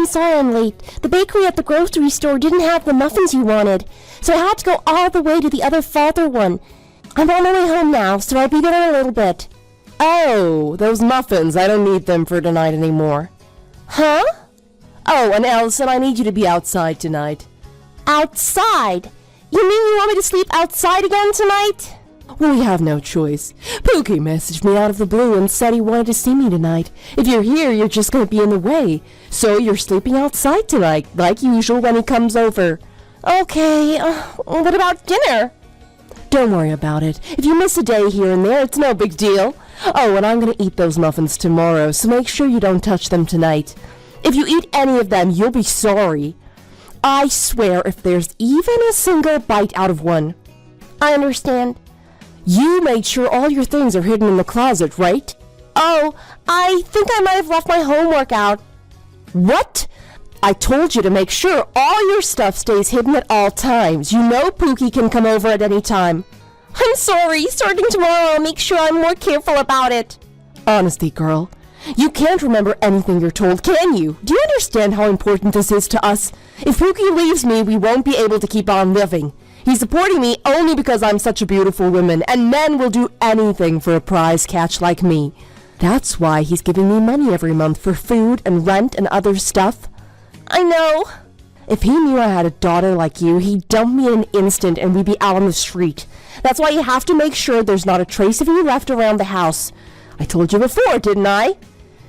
sorry I'm late. The bakery at the grocery store didn't have the muffins you wanted, so I had to go all the way to the other farther one. I'm on my way home now, so I'll be there in a little bit. Oh, those muffins. I don't need them for tonight anymore. Huh? Oh, and Allison, I need you to be outside tonight. Outside? You mean you want me to sleep outside again tonight? Well, we have no choice. Pookie messaged me out of the blue and said he wanted to see me tonight. If you're here, you're just going to be in the way. So you're sleeping outside tonight, like usual when he comes over. Okay, what about dinner? Don't worry about it. If you miss a day here and there, it's no big deal. Oh, and I'm going to eat those muffins tomorrow, so make sure you don't touch them tonight. If you eat any of them, you'll be sorry. I swear if there's even a single bite out of one. I understand. You made sure all your things are hidden in the closet, right? Oh, I think I might have left my homework out. What? I told you to make sure all your stuff stays hidden at all times. You know Pookie can come over at any time. I'm sorry. Starting tomorrow, I'll make sure I'm more careful about it. Honestly, girl, you can't remember anything you're told, can you? Do you understand how important this is to us? If Pookie leaves me, we won't be able to keep on living. He's supporting me only because I'm such a beautiful woman, and men will do anything for a prize catch like me. That's why he's giving me money every month for food and rent and other stuff. I know. If he knew I had a daughter like you, he'd dump me in an instant and we'd be out on the street. That's why you have to make sure there's not a trace of you left around the house. I told you before, didn't I?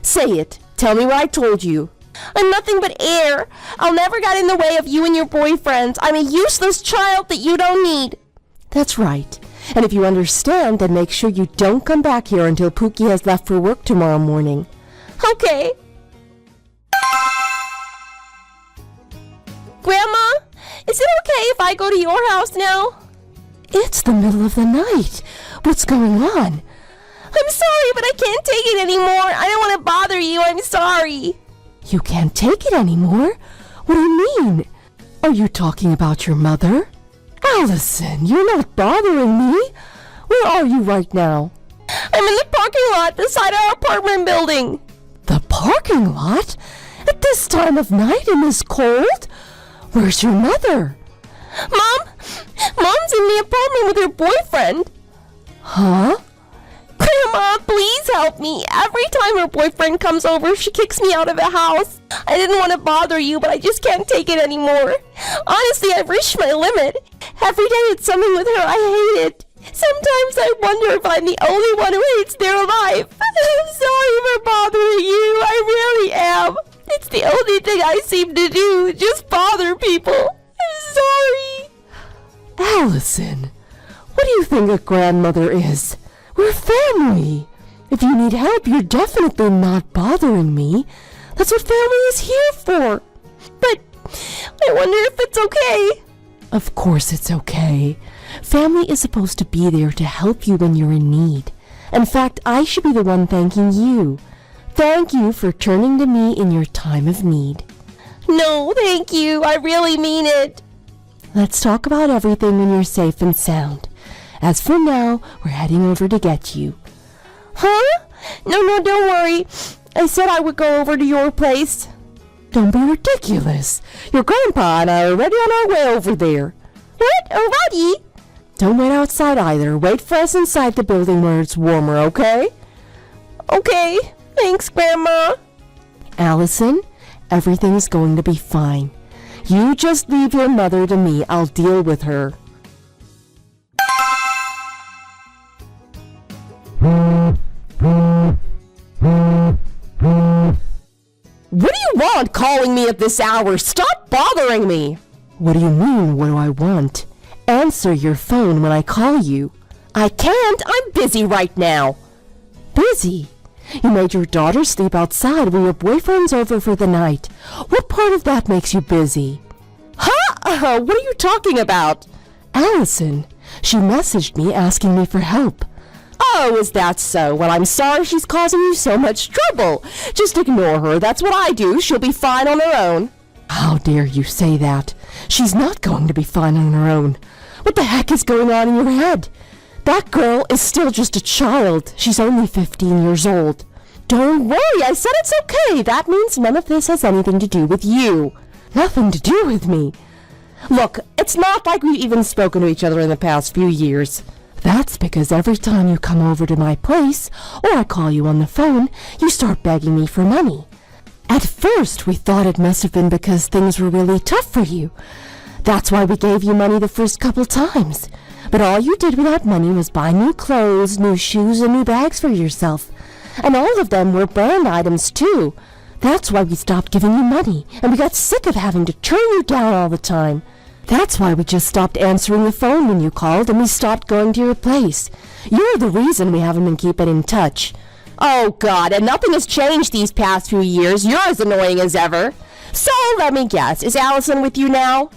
Say it. Tell me what I told you. I'm nothing but air. I'll never get in the way of you and your boyfriend. I'm a useless child that you don't need. That's right. And if you understand, then make sure you don't come back here until Pookie has left for work tomorrow morning. Okay. Grandma, is it okay if I go to your house now? It's the middle of the night. What's going on? I'm sorry, but I can't take it anymore. I don't want to bother you. I'm sorry. You can't take it anymore? What do you mean? Are you talking about your mother? Allison, you're not bothering me. Where are you right now? I'm in the parking lot beside our apartment building. The parking lot? At this time of night in this cold? Where's your mother? Mom's in the apartment with her boyfriend. Huh? Grandma, please help me. Every time her boyfriend comes over, she kicks me out of the house. I didn't want to bother you, but I just can't take it anymore. Honestly, I've reached my limit. Every day it's something with her I hate it. Sometimes I wonder if I'm the only one who hates their life. I'm sorry for bothering you. I really am. It's the only thing I seem to do, just bother people. I'm sorry. Allison, what do you think a grandmother is? We're family. If you need help, you're definitely not bothering me. That's what family is here for. But I wonder if it's okay. Of course it's okay. Family is supposed to be there to help you when you're in need. In fact, I should be the one thanking you. Thank you for turning to me in your time of need. No, thank you. I really mean it. Let's talk about everything when you're safe and sound. As for now, we're heading over to get you. Huh? No, don't worry. I said I would go over to your place. Don't be ridiculous. Your grandpa and I are already on our way over there. What? Already? Don't wait outside either. Wait for us inside the building where it's warmer, okay? Okay. Thanks, Grandma. Allison, everything's going to be fine. You just leave your mother to me. I'll deal with her. What do you want calling me at this hour? Stop bothering me! What do you mean, what do I want? Answer your phone when I call you. I can't. I'm busy right now. Busy? You made your daughter sleep outside when your boyfriend's over for the night. What part of that makes you busy? Huh? What are you talking about? Allison, she messaged me asking me for help. Oh, is that so? Well, I'm sorry she's causing you so much trouble. Just ignore her. That's what I do. She'll be fine on her own. How dare you say that? She's not going to be fine on her own. What the heck is going on in your head? That girl is still just a child. She's only 15 years old. Don't worry, I said it's okay. That means none of this has anything to do with you. Nothing to do with me. Look, it's not like we've even spoken to each other in the past few years. That's because every time you come over to my place, or I call you on the phone, you start begging me for money. At first, we thought it must have been because things were really tough for you. That's why we gave you money the first couple times. But all you did with that money was buy new clothes, new shoes, and new bags for yourself. And all of them were brand items, too. That's why we stopped giving you money, and we got sick of having to turn you down all the time. That's why we just stopped answering the phone when you called, and we stopped going to your place. You're the reason we haven't been keeping in touch. Oh, God, and nothing has changed these past few years. You're as annoying as ever. So, let me guess, is Allison with you now?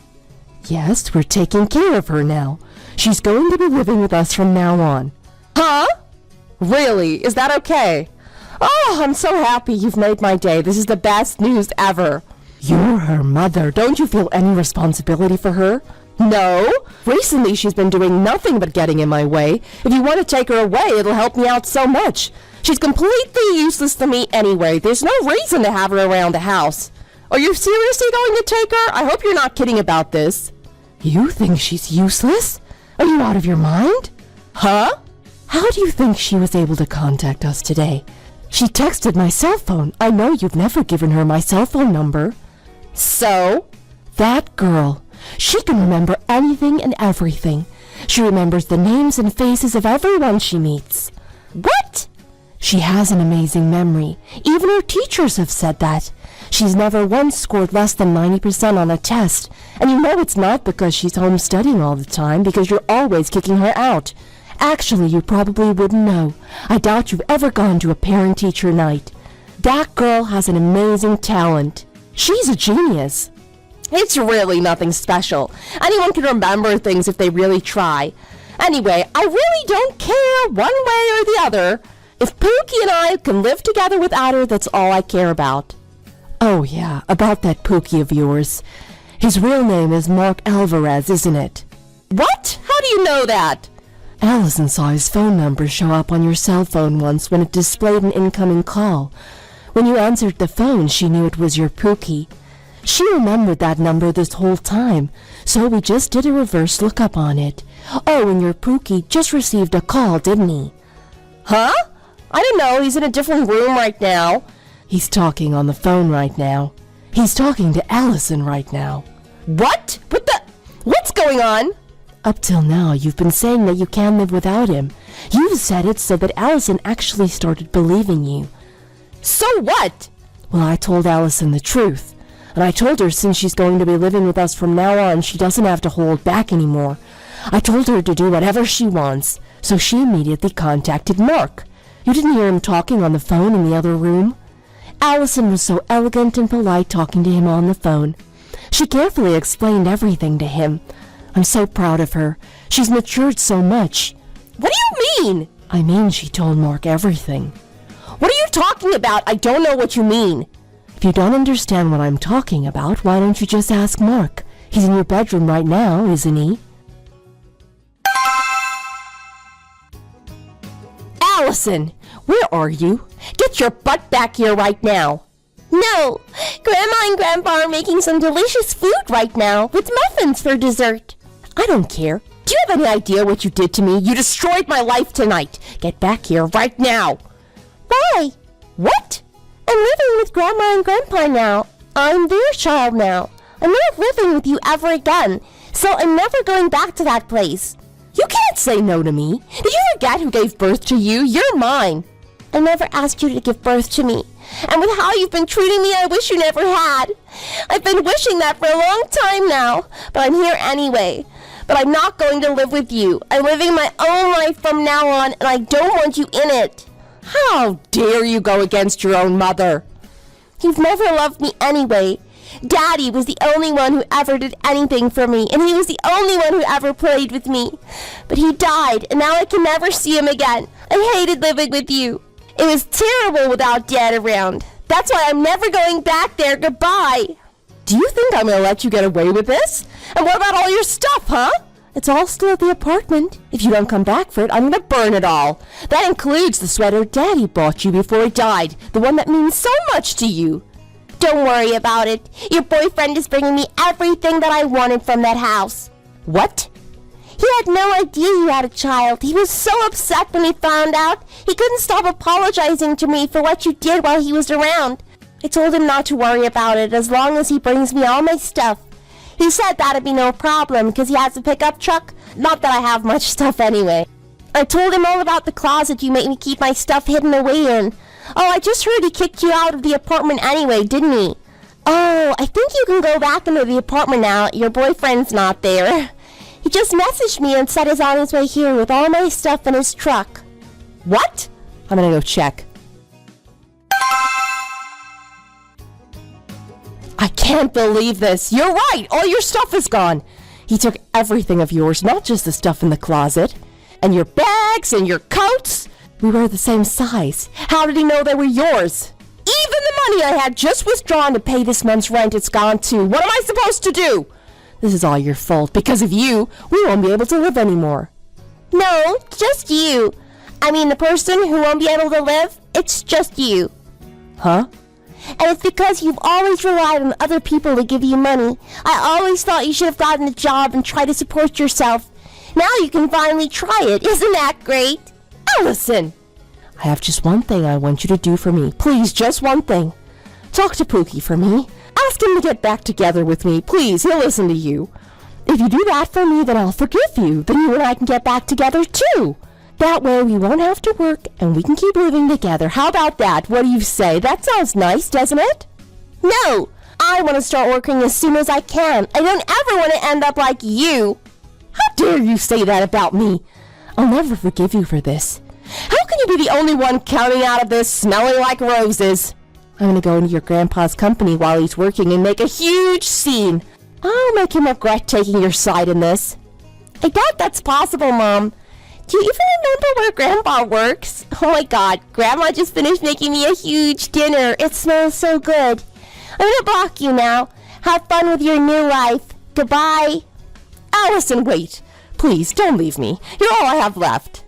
Yes, we're taking care of her now. She's going to be living with us from now on. Huh? Really? Is that okay? Oh, I'm so happy you've made my day. This is the best news ever. You're her mother. Don't you feel any responsibility for her? No. Recently, she's been doing nothing but getting in my way. If you want to take her away, it'll help me out so much. She's completely useless to me anyway. There's no reason to have her around the house. Are you seriously going to take her? I hope you're not kidding about this. You think she's useless? Are you out of your mind? Huh? How do you think she was able to contact us today? She texted my cell phone. I know you've never given her my cell phone number. So? That girl. She can remember anything and everything. She remembers the names and faces of everyone she meets. What? She has an amazing memory. Even her teachers have said that. She's never once scored less than 90% on a test. And you know it's not because she's home studying all the time, because you're always kicking her out. Actually, you probably wouldn't know. I doubt you've ever gone to a parent-teacher night. That girl has an amazing talent. She's a genius. It's really nothing special. Anyone can remember things if they really try. Anyway, I really don't care one way or the other. If Pookie and I can live together without her, that's all I care about. Oh yeah, about that Pookie of yours. His real name is Mark Alvarez, isn't it? What? How do you know that? Allison saw his phone number show up on your cell phone once when it displayed an incoming call. When you answered the phone, she knew it was your Pookie. She remembered that number this whole time, so we just did a reverse lookup on it. Oh, and your Pookie just received a call, didn't he? Huh? I don't know, he's in a different room right now. He's talking on the phone right now. He's talking to Allison right now. What? What's going on? Up till now, you've been saying that you can't live without him. You've said it so that Allison actually started believing you. So what? Well, I told Allison the truth. And I told her since she's going to be living with us from now on, she doesn't have to hold back anymore. I told her to do whatever she wants, so she immediately contacted Mark. You didn't hear him talking on the phone in the other room? Allison was so elegant and polite talking to him on the phone. She carefully explained everything to him. I'm so proud of her. She's matured so much. What do you mean? I mean she told Mark everything. What are you talking about? I don't know what you mean. If you don't understand what I'm talking about, why don't you just ask Mark? He's in your bedroom right now, isn't he? Allison, where are you? Get your butt back here right now. No, Grandma and Grandpa are making some delicious food right now with muffins for dessert. I don't care. Do you have any idea what you did to me? You destroyed my life tonight. Get back here right now. Why? What? I'm living with Grandma and Grandpa now. I'm their child now. I'm not living with you ever again, so I'm never going back to that place. You can't say no to me. Did you forget who gave birth to you? You're mine. I never asked you to give birth to me. And with how you've been treating me, I wish you never had. I've been wishing that for a long time now, but I'm here anyway. But I'm not going to live with you. I'm living my own life from now on, and I don't want you in it. How dare you go against your own mother? You've never loved me anyway. Daddy was the only one who ever did anything for me, and he was the only one who ever played with me. But he died, and now I can never see him again. I hated living with you. It was terrible without Dad around. That's why I'm never going back there. Goodbye. Do you think I'm going to let you get away with this? And what about all your stuff, huh? It's all still at the apartment. If you don't come back for it, I'm gonna burn it all. That includes the sweater Daddy bought you before he died, the one that means so much to you. Don't worry about it. Your boyfriend is bringing me everything that I wanted from that house. What? He had no idea you had a child. He was so upset when he found out. He couldn't stop apologizing to me for what you did while he was around. I told him not to worry about it as long as he brings me all my stuff. He said that'd be no problem because he has a pickup truck. Not that I have much stuff anyway. I told him all about the closet you made me keep my stuff hidden away in. Oh, I just heard he kicked you out of the apartment anyway, didn't he? Oh, I think you can go back into the apartment now. Your boyfriend's not there. He just messaged me and said he's on his way here with all my stuff in his truck. What? I'm gonna go check. I can't believe this. You're right. All your stuff is gone. He took everything of yours, not just the stuff in the closet. And your bags and your coats. We were the same size. How did he know they were yours? Even the money I had just withdrawn to pay this month's rent, it's gone too. What am I supposed to do? This is all your fault. Because of you, we won't be able to live anymore. No, just you. I mean, the person who won't be able to live, it's just you. Huh? And it's because you've always relied on other people to give you money. I always thought you should have gotten a job and tried to support yourself. Now you can finally try it. Isn't that great? Allison! I have just one thing I want you to do for me. Please, just one thing. Talk to Pookie for me. Ask him to get back together with me. Please, he'll listen to you. If you do that for me, then I'll forgive you. Then you and I can get back together too. That way we won't have to work and we can keep living together. How about that? What do you say? That sounds nice, doesn't it? No! I want to start working as soon as I can. I don't ever want to end up like you. How dare you say that about me? I'll never forgive you for this. How can you be the only one counting out of this smelling like roses? I'm gonna go into your grandpa's company while he's working and make a huge scene. I'll make him regret taking your side in this. I doubt that's possible, Mom. Do you even remember where Grandpa works? Oh my God, Grandma just finished making me a huge dinner. It smells so good. I'm gonna block you now. Have fun with your new life. Goodbye. Allison, wait. Please, don't leave me. You're all I have left.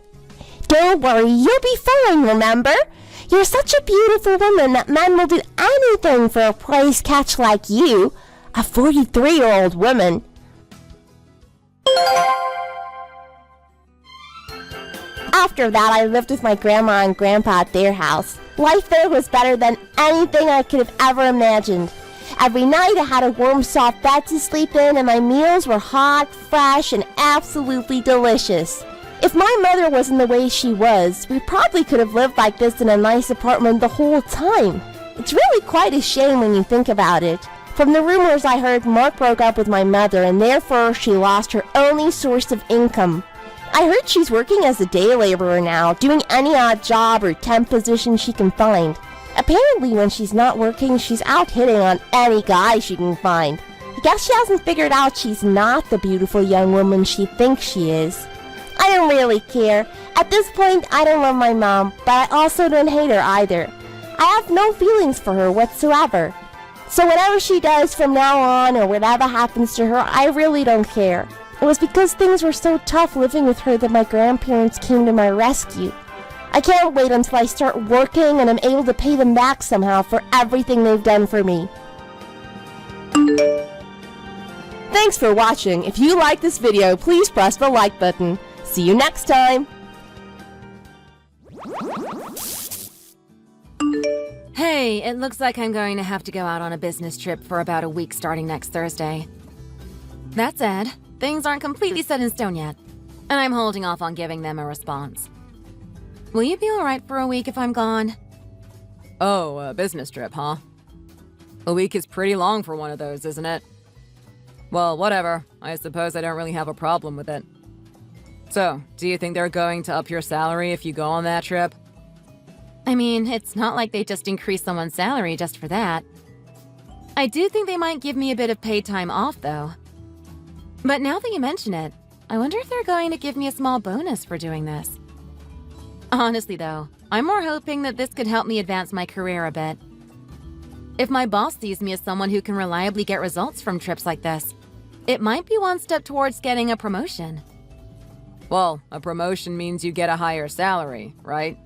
Don't worry, you'll be fine, remember? You're such a beautiful woman that men will do anything for a prize catch like you. A 43-year-old woman. After that, I lived with my grandma and grandpa at their house. Life there was better than anything I could have ever imagined. Every night I had a warm, soft bed to sleep in, and my meals were hot, fresh, and absolutely delicious. If my mother wasn't the way she was, we probably could have lived like this in a nice apartment the whole time. It's really quite a shame when you think about it. From the rumors I heard, Mark broke up with my mother, and therefore she lost her only source of income. I heard she's working as a day laborer now, doing any odd job or temp position she can find. Apparently when she's not working, she's out hitting on any guy she can find. I guess she hasn't figured out she's not the beautiful young woman she thinks she is. I don't really care. At this point, I don't love my mom, but I also don't hate her either. I have no feelings for her whatsoever. So whatever she does from now on or whatever happens to her, I really don't care. It was because things were so tough living with her that my grandparents came to my rescue. I can't wait until I start working and I'm able to pay them back somehow for everything they've done for me. Thanks for watching. If you like this video, please press the like button. See you next time. Hey, it looks like I'm going to have to go out on a business trip for about a week starting next Thursday. That said, things aren't completely set in stone yet, and I'm holding off on giving them a response. Will you be alright for a week if I'm gone? Oh, a business trip, huh? A week is pretty long for one of those, isn't it? Well, whatever. I suppose I don't really have a problem with it. So, do you think they're going to up your salary if you go on that trip? I mean, it's not like they just increased someone's salary just for that. I do think they might give me a bit of paid time off, though. But now that you mention it, I wonder if they're going to give me a small bonus for doing this. Honestly, though, I'm more hoping that this could help me advance my career a bit. If my boss sees me as someone who can reliably get results from trips like this, it might be one step towards getting a promotion. Well, a promotion means you get a higher salary, right?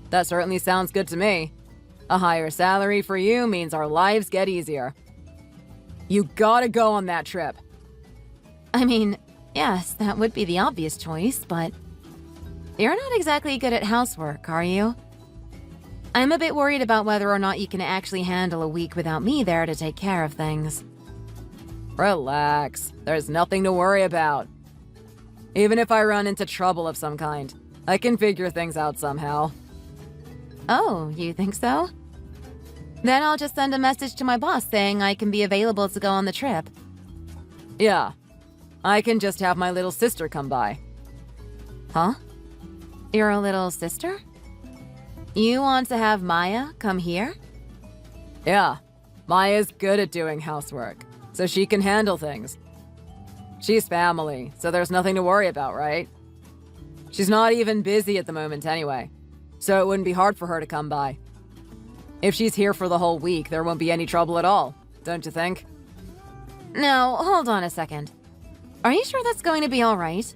That certainly sounds good to me. A higher salary for you means our lives get easier. You gotta go on that trip. I mean, yes, that would be the obvious choice, but you're not exactly good at housework, are you? I'm a bit worried about whether or not you can actually handle a week without me there to take care of things. Relax. There's nothing to worry about. Even if I run into trouble of some kind, I can figure things out somehow. Oh, you think so? Then I'll just send a message to my boss saying I can be available to go on the trip. Yeah. I can just have my little sister come by. Huh? Your little sister? You want to have Maya come here? Yeah. Maya's good at doing housework, so she can handle things. She's family, so there's nothing to worry about, right? She's not even busy at the moment anyway, so it wouldn't be hard for her to come by. If she's here for the whole week, there won't be any trouble at all, don't you think? No, hold on a second. Are you sure that's going to be all right?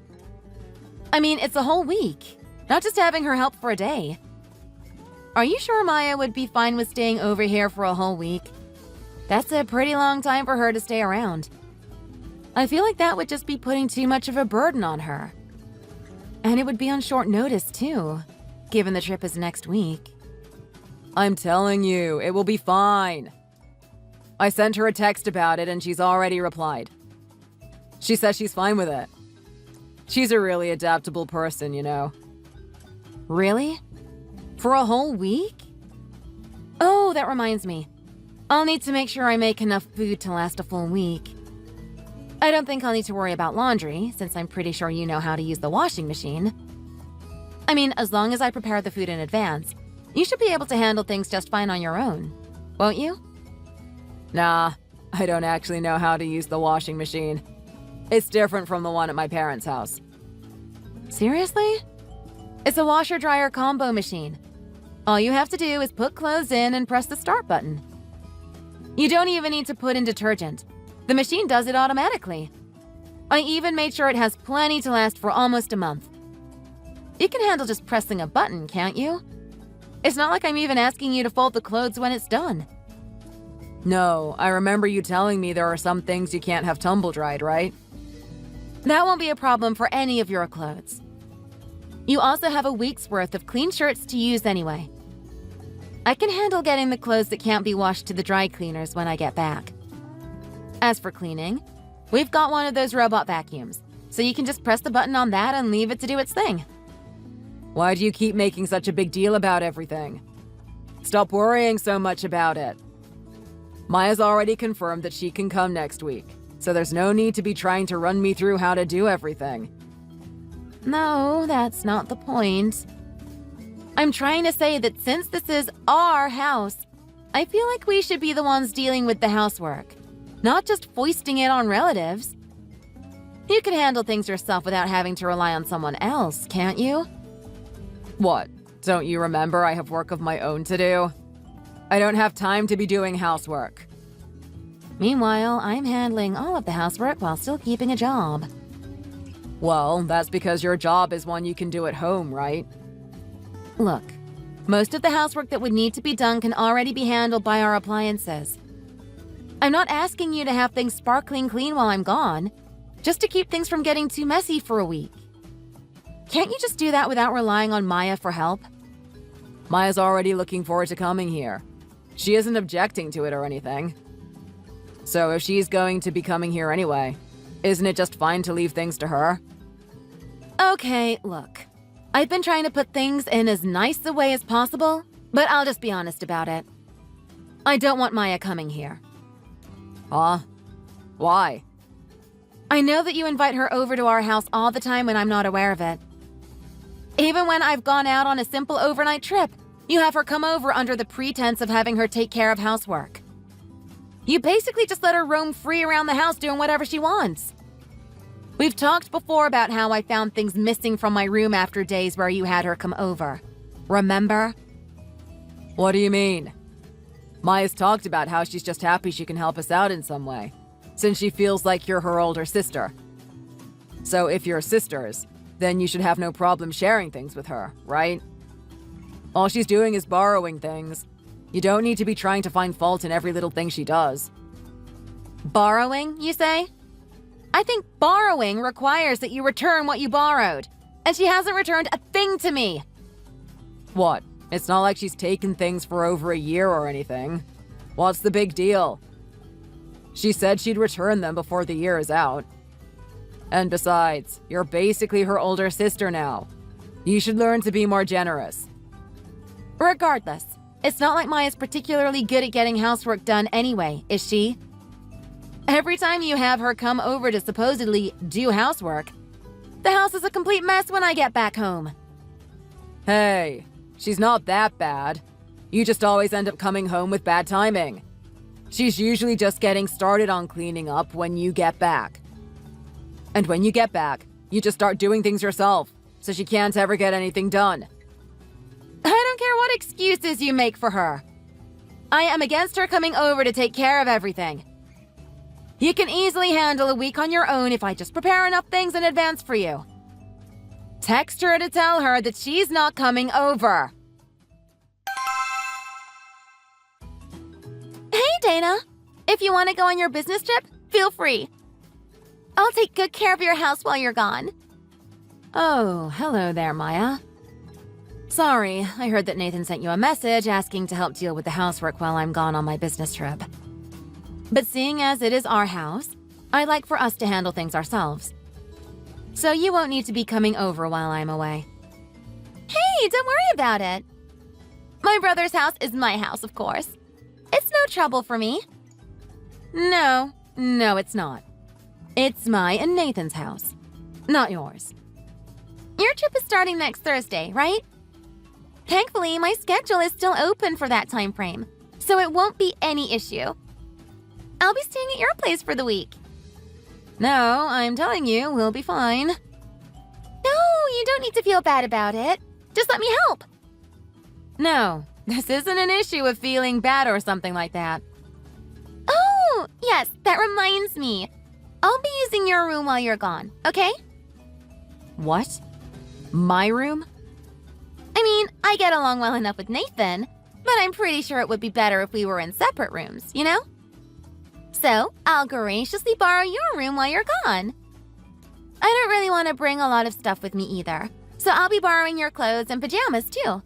I mean, it's a whole week, not just having her help for a day. Are you sure Maya would be fine with staying over here for a whole week? That's a pretty long time for her to stay around. I feel like that would just be putting too much of a burden on her. And it would be on short notice, too, given the trip is next week. I'm telling you, it will be fine. I sent her a text about it and she's already replied. She says she's fine with it. She's a really adaptable person, you know. Really? For a whole week? Oh, that reminds me. I'll need to make sure I make enough food to last a full week. I don't think I'll need to worry about laundry, since I'm pretty sure you know how to use the washing machine. I mean, as long as I prepare the food in advance, you should be able to handle things just fine on your own, won't you? Nah, I don't actually know how to use the washing machine. It's different from the one at my parents' house. Seriously? It's a washer-dryer combo machine. All you have to do is put clothes in and press the start button. You don't even need to put in detergent. The machine does it automatically. I even made sure it has plenty to last for almost a month. You can handle just pressing a button, can't you? It's not like I'm even asking you to fold the clothes when it's done. No, I remember you telling me there are some things you can't have tumble-dried, right? That won't be a problem for any of your clothes. You also have a week's worth of clean shirts to use anyway. I can handle getting the clothes that can't be washed to the dry cleaners when I get back. As for cleaning, we've got one of those robot vacuums, so you can just press the button on that and leave it to do its thing. Why do you keep making such a big deal about everything? Stop worrying so much about it. Maya's already confirmed that she can come next week, so there's no need to be trying to run me through how to do everything. No, that's not the point. I'm trying to say that since this is our house, I feel like we should be the ones dealing with the housework, not just foisting it on relatives. You can handle things yourself without having to rely on someone else, can't you? What? Don't you remember I have work of my own to do? I don't have time to be doing housework. Meanwhile, I'm handling all of the housework while still keeping a job. Well, that's because your job is one you can do at home, right? Look, most of the housework that would need to be done can already be handled by our appliances. I'm not asking you to have things sparkling clean while I'm gone, just to keep things from getting too messy for a week. Can't you just do that without relying on Maya for help? Maya's already looking forward to coming here. She isn't objecting to it or anything. So if she's going to be coming here anyway, isn't it just fine to leave things to her? Okay, look. I've been trying to put things in as nice a way as possible, but I'll just be honest about it. I don't want Maya coming here. Huh? Why? I know that you invite her over to our house all the time when I'm not aware of it. Even when I've gone out on a simple overnight trip, you have her come over under the pretense of having her take care of housework. You basically just let her roam free around the house doing whatever she wants. We've talked before about how I found things missing from my room after days where you had her come over. Remember? What do you mean? Maya's talked about how she's just happy she can help us out in some way. since she feels like you're her older sister. So if you're sisters, then you should have no problem sharing things with her, right? All she's doing is borrowing things. You don't need to be trying to find fault in every little thing she does. Borrowing, you say? I think borrowing requires that you return what you borrowed. And she hasn't returned a thing to me. What? It's not like she's taken things for over a year or anything. What's the big deal? She said she'd return them before the year is out. And besides, you're basically her older sister now. You should learn to be more generous. Regardless, it's not like Maya's particularly good at getting housework done anyway, is she? Every time you have her come over to supposedly do housework, the house is a complete mess when I get back home. Hey, she's not that bad. You just always end up coming home with bad timing. She's usually just getting started on cleaning up when you get back. And when you get back, you just start doing things yourself, so she can't ever get anything done. I don't care what excuses you make for her. I am against her coming over to take care of everything. You can easily handle a week on your own if I just prepare enough things in advance for you. Text her to tell her that she's not coming over. Hey, Dana. If you want to go on your business trip, feel free. I'll take good care of your house while you're gone. Oh, hello there, Maya. Sorry, I heard that Nathan sent you a message asking to help deal with the housework while I'm gone on my business trip. But seeing as it is our house, I'd like for us to handle things ourselves. So you won't need to be coming over while I'm away. Hey, don't worry about it. My brother's house is my house, of course. It's no trouble for me. No, it's not. It's my and Nathan's house, not yours. Your trip is starting next Thursday, right? Thankfully, my schedule is still open for that time frame, so it won't be any issue. I'll be staying at your place for the week. No, I'm telling you, we'll be fine. No, you don't need to feel bad about it. Just let me help. No, this isn't an issue of feeling bad or something like that. Oh, yes, that reminds me. I'll be using your room while you're gone, okay? What? My room? I mean, I get along well enough with Nathan, but I'm pretty sure it would be better if we were in separate rooms, you know? So, I'll graciously borrow your room while you're gone. I don't really want to bring a lot of stuff with me either, so I'll be borrowing your clothes and pajamas too.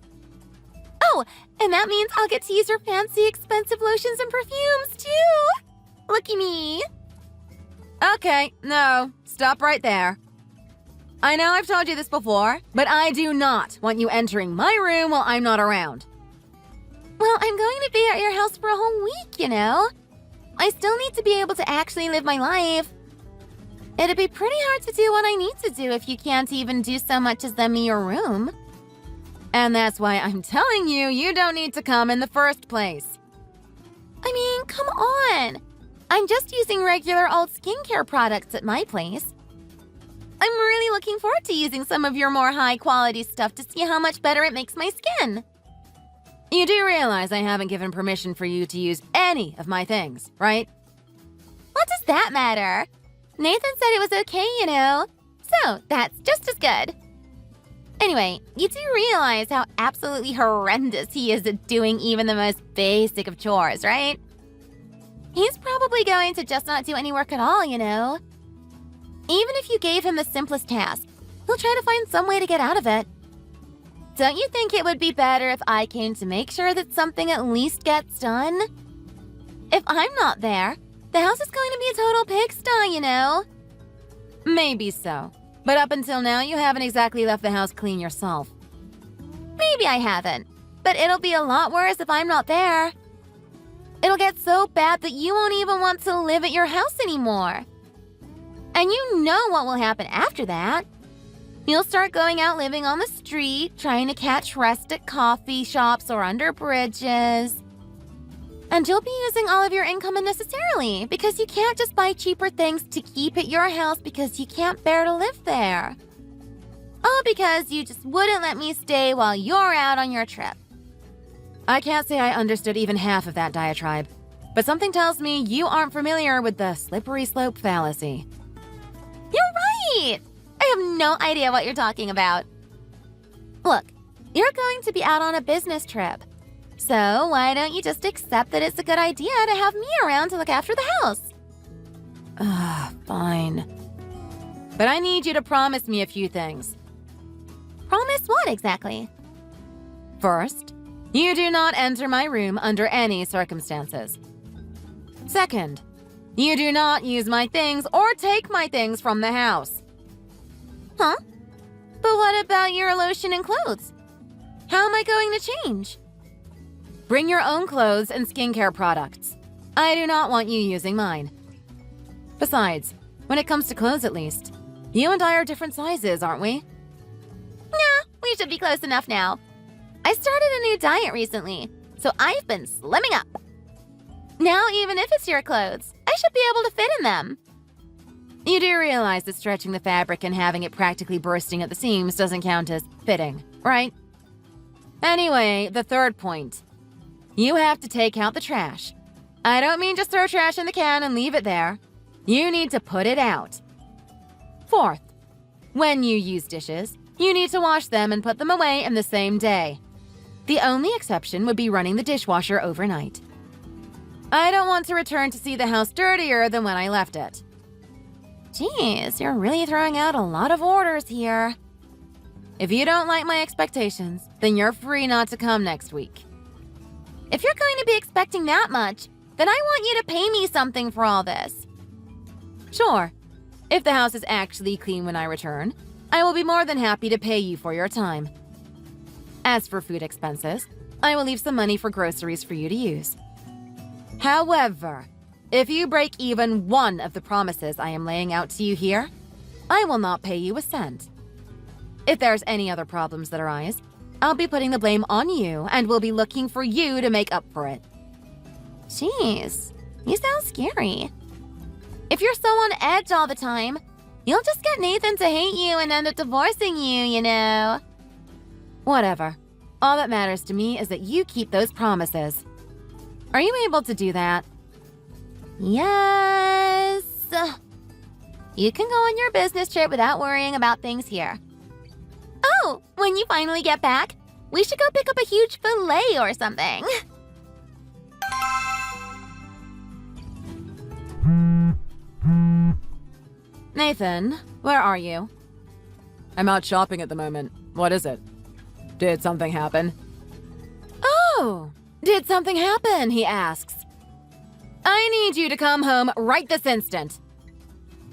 Oh, and that means I'll get to use your fancy, expensive lotions and perfumes too! Looky me! Okay, no, stop right there. I know I've told you this before, but I do not want you entering my room while I'm not around. Well, I'm going to be at your house for a whole week, you know? I still need to be able to actually live my life. It'd be pretty hard to do what I need to do if you can't even do so much as lend me your room. And that's why I'm telling you, you don't need to come in the first place. I mean, come on. I'm just using regular old skincare products at my place. I'm really looking forward to using some of your more high-quality stuff to see how much better it makes my skin. You do realize I haven't given permission for you to use any of my things, right? What does that matter? Nathan said it was okay, you know. So, that's just as good. Anyway, you do realize how absolutely horrendous he is at doing even the most basic of chores, right? He's probably going to just not do any work at all, you know. Even if you gave him the simplest task, he'll try to find some way to get out of it. Don't you think it would be better if I came to make sure that something at least gets done? If I'm not there, the house is going to be a total pigsty, you know? Maybe so. But up until now, you haven't exactly left the house clean yourself. Maybe I haven't, but it'll be a lot worse if I'm not there. It'll get so bad that you won't even want to live at your house anymore. And you know what will happen after that. You'll start going out living on the street, trying to catch rest at coffee shops or under bridges. And you'll be using all of your income unnecessarily because you can't just buy cheaper things to keep at your house because you can't bear to live there. All because you just wouldn't let me stay while you're out on your trip. I can't say I understood even half of that diatribe. But something tells me you aren't familiar with the slippery slope fallacy. You're right! I have no idea what you're talking about. Look, you're going to be out on a business trip. So why don't you just accept that it's a good idea to have me around to look after the house? Fine. But I need you to promise me a few things. Promise what exactly? First, you do not enter my room under any circumstances. Second, you do not use my things or take my things from the house. Huh? But what about your lotion and clothes? How am I going to change? Bring your own clothes and skincare products. I do not want you using mine. Besides, when it comes to clothes at least, you and I are different sizes, aren't we? Nah, we should be close enough now. I started a new diet recently, so I've been slimming up. Now, even if it's your clothes, I should be able to fit in them. You do realize that stretching the fabric and having it practically bursting at the seams doesn't count as fitting, right? Anyway, the third point. You have to take out the trash. I don't mean just throw trash in the can and leave it there. You need to put it out. Fourth, when you use dishes, you need to wash them and put them away in the same day. The only exception would be running the dishwasher overnight. I don't want to return to see the house dirtier than when I left it. Jeez, you're really throwing out a lot of orders here. If you don't like my expectations, then you're free not to come next week. If you're going to be expecting that much, then I want you to pay me something for all this. Sure. If the house is actually clean when I return, I will be more than happy to pay you for your time. As for food expenses, I will leave some money for groceries for you to use. However, if you break even one of the promises I am laying out to you here, I will not pay you a cent. If there's any other problems that arise, I'll be putting the blame on you and will be looking for you to make up for it. Jeez, you sound scary. If you're so on edge all the time, you'll just get Nathan to hate you and end up divorcing you, you know. Whatever. All that matters to me is that you keep those promises. Are you able to do that? Yes. You can go on your business trip without worrying about things here. Oh, when you finally get back, we should go pick up a huge fillet or something. Nathan, where are you? I'm out shopping at the moment. What is it? Did something happen? Oh, did something happen? He asks. I need you to come home right this instant.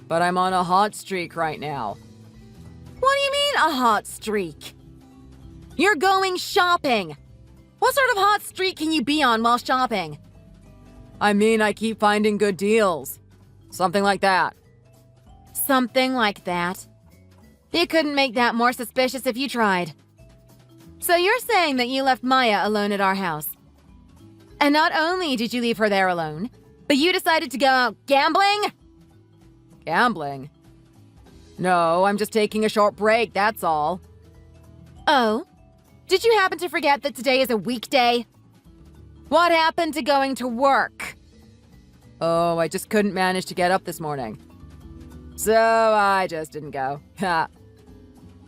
But I'm on a hot streak right now. What do you mean, a hot streak? You're going shopping. What sort of hot streak can you be on while shopping? I mean, I keep finding good deals. Something like that. Something like that? You couldn't make that more suspicious if you tried. So you're saying that you left Maya alone at our house. And not only did you leave her there alone, but you decided to go out gambling? Gambling? No, I'm just taking a short break, that's all. Oh? Did you happen to forget that today is a weekday? What happened to going to work? Oh, I just couldn't manage to get up this morning. So I just didn't go. Ha.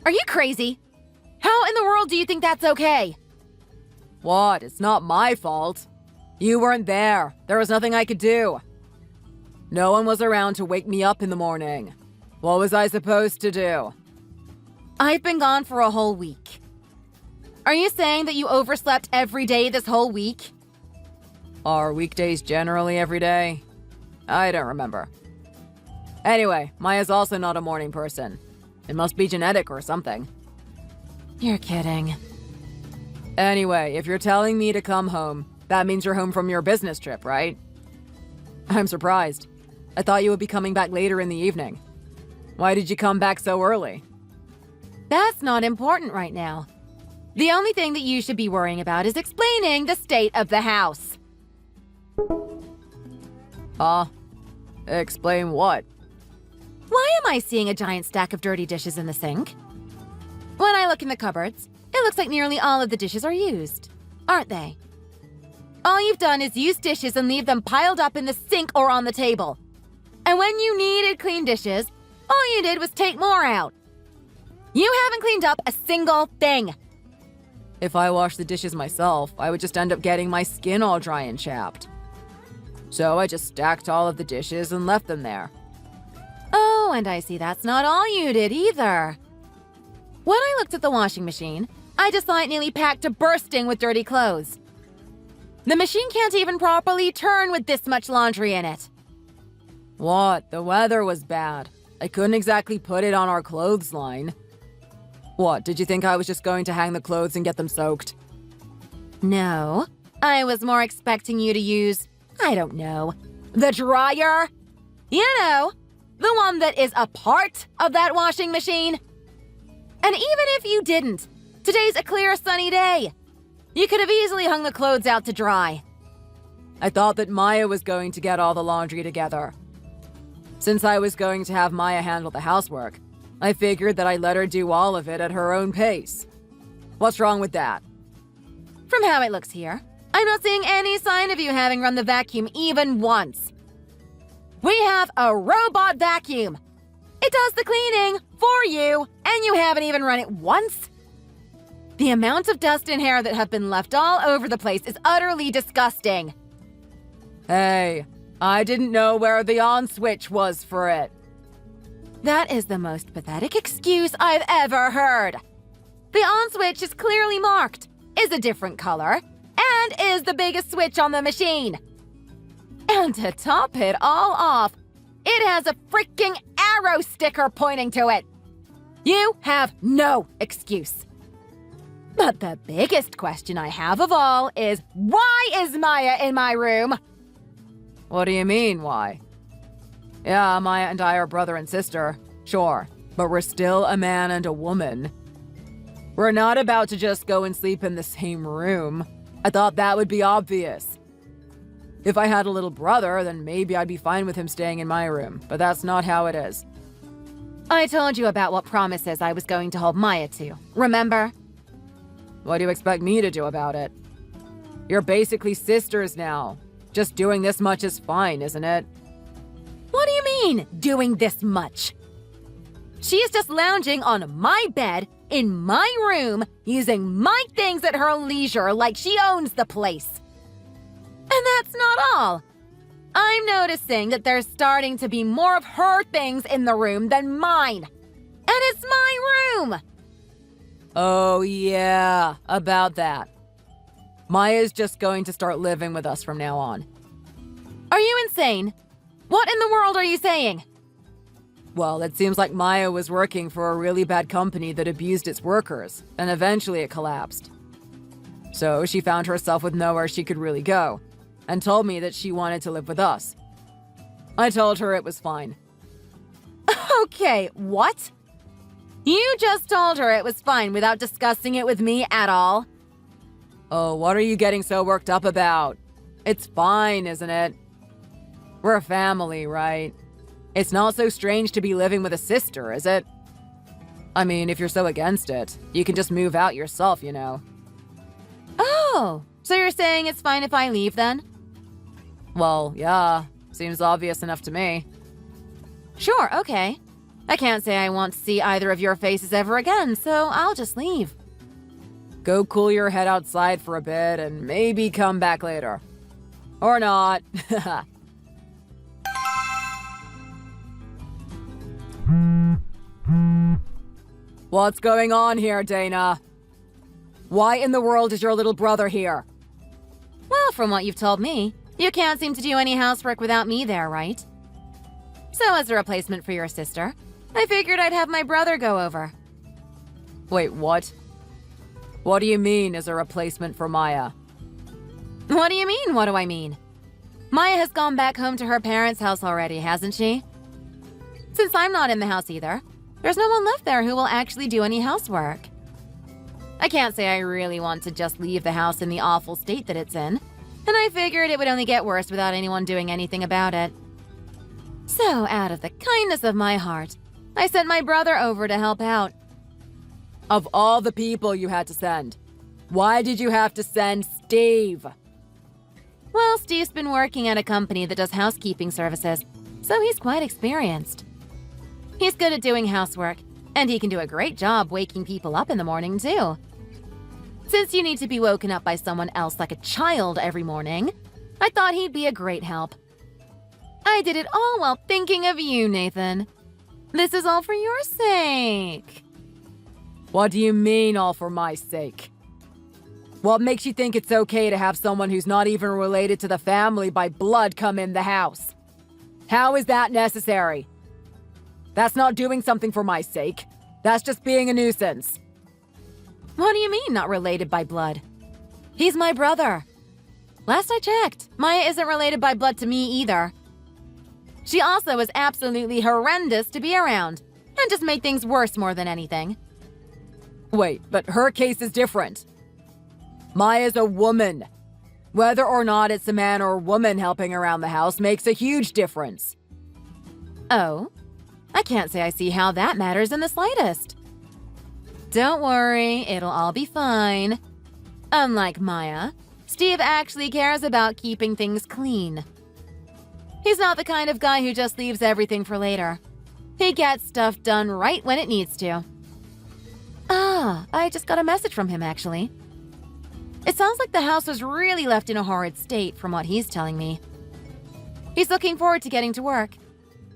Are you crazy? How in the world do you think that's okay? What? It's not my fault. You weren't there. There was nothing I could do. No one was around to wake me up in the morning. What was I supposed to do? I've been gone for a whole week. Are you saying that you overslept every day this whole week? Are weekdays generally every day? I don't remember. Anyway, Maya's also not a morning person. It must be genetic or something. You're kidding. Anyway, if you're telling me to come home, that means you're home from your business trip, right? I'm surprised. I thought you would be coming back later in the evening. Why did you come back so early? That's not important right now. The only thing that you should be worrying about is explaining the state of the house. Explain what? Why am I seeing a giant stack of dirty dishes in the sink? When I look in the cupboards, it looks like nearly all of the dishes are used, aren't they? All you've done is use dishes and leave them piled up in the sink or on the table. And when you needed clean dishes, all you did was take more out. You haven't cleaned up a single thing. If I washed the dishes myself, I would just end up getting my skin all dry and chapped. So I just stacked all of the dishes and left them there. Oh, and I see that's not all you did either. When I looked at the washing machine, I just saw it nearly packed to bursting with dirty clothes. The machine can't even properly turn with this much laundry in it. What? The weather was bad. I couldn't exactly put it on our clothesline. What, did you think I was just going to hang the clothes and get them soaked? No, I was more expecting you to use, I don't know, the dryer? You know, the one that is a part of that washing machine. And even if you didn't, today's a clear sunny day. You could have easily hung the clothes out to dry. I thought that Maya was going to get all the laundry together. Since I was going to have Maya handle the housework, I figured that I'd let her do all of it at her own pace. What's wrong with that? From how it looks here, I'm not seeing any sign of you having run the vacuum even once. We have a robot vacuum. It does the cleaning for you, and you haven't even run it once? The amount of dust and hair that have been left all over the place is utterly disgusting. Hey, I didn't know where the on switch was for it. That is the most pathetic excuse I've ever heard. The on switch is clearly marked, is a different color, and is the biggest switch on the machine. And to top it all off, it has a freaking arrow sticker pointing to it. You have no excuse. But the biggest question I have of all is, why is Maya in my room? What do you mean, why? Yeah, Maya and I are brother and sister, sure, but we're still a man and a woman. We're not about to just go and sleep in the same room. I thought that would be obvious. If I had a little brother, then maybe I'd be fine with him staying in my room, but that's not how it is. I told you about what promises I was going to hold Maya to, remember? What do you expect me to do about it? You're basically sisters now. Just doing this much is fine, isn't it? What do you mean, doing this much? She is just lounging on my bed, in my room, using my things at her leisure like she owns the place. And that's not all. I'm noticing that there's starting to be more of her things in the room than mine. And it's my room! Oh yeah, about that. Maya's just going to start living with us from now on. Are you insane? What in the world are you saying? Well, it seems like Maya was working for a really bad company that abused its workers, and eventually it collapsed. So she found herself with nowhere she could really go, and told me that she wanted to live with us. I told her it was fine. Okay, what? You just told her it was fine without discussing it with me at all? Oh, what are you getting so worked up about? It's fine, isn't it? We're a family, right? It's not so strange to be living with a sister, is it? I mean, if you're so against it, you can just move out yourself, you know. Oh, so you're saying it's fine if I leave then? Well, yeah. Seems obvious enough to me. Sure, okay. I can't say I want to see either of your faces ever again, so I'll just leave. Go cool your head outside for a bit and maybe come back later. Or not. What's going on here, Dana? Why in the world is your little brother here? Well, from what you've told me, you can't seem to do any housework without me there, right? So as a replacement for your sister, I figured I'd have my brother go over. Wait, what? What do you mean as a replacement for Maya? What do you mean, what do I mean? Maya has gone back home to her parents' house already, hasn't she? Since I'm not in the house either, there's no one left there who will actually do any housework. I can't say I really want to just leave the house in the awful state that it's in, and I figured it would only get worse without anyone doing anything about it. So, out of the kindness of my heart, I sent my brother over to help out. Of all the people you had to send, why did you have to send Steve? Well, Steve's been working at a company that does housekeeping services, so he's quite experienced. He's good at doing housework, and he can do a great job waking people up in the morning, too. Since you need to be woken up by someone else like a child every morning, I thought he'd be a great help. I did it all while thinking of you, Nathan. This is all for your sake. What do you mean, all for my sake? What makes you think it's okay to have someone who's not even related to the family by blood come in the house? How is that necessary? That's not doing something for my sake. That's just being a nuisance. What do you mean, not related by blood? He's my brother. Last I checked, Maya isn't related by blood to me either. She also was absolutely horrendous to be around, and just made things worse more than anything. Wait, but her case is different. Maya's a woman. Whether or not it's a man or a woman helping around the house makes a huge difference. Oh? I can't say I see how that matters in the slightest. Don't worry, it'll all be fine. Unlike Maya, Steve actually cares about keeping things clean. He's not the kind of guy who just leaves everything for later. He gets stuff done right when it needs to. Ah, I just got a message from him, actually. It sounds like the house was really left in a horrid state from what he's telling me. He's looking forward to getting to work.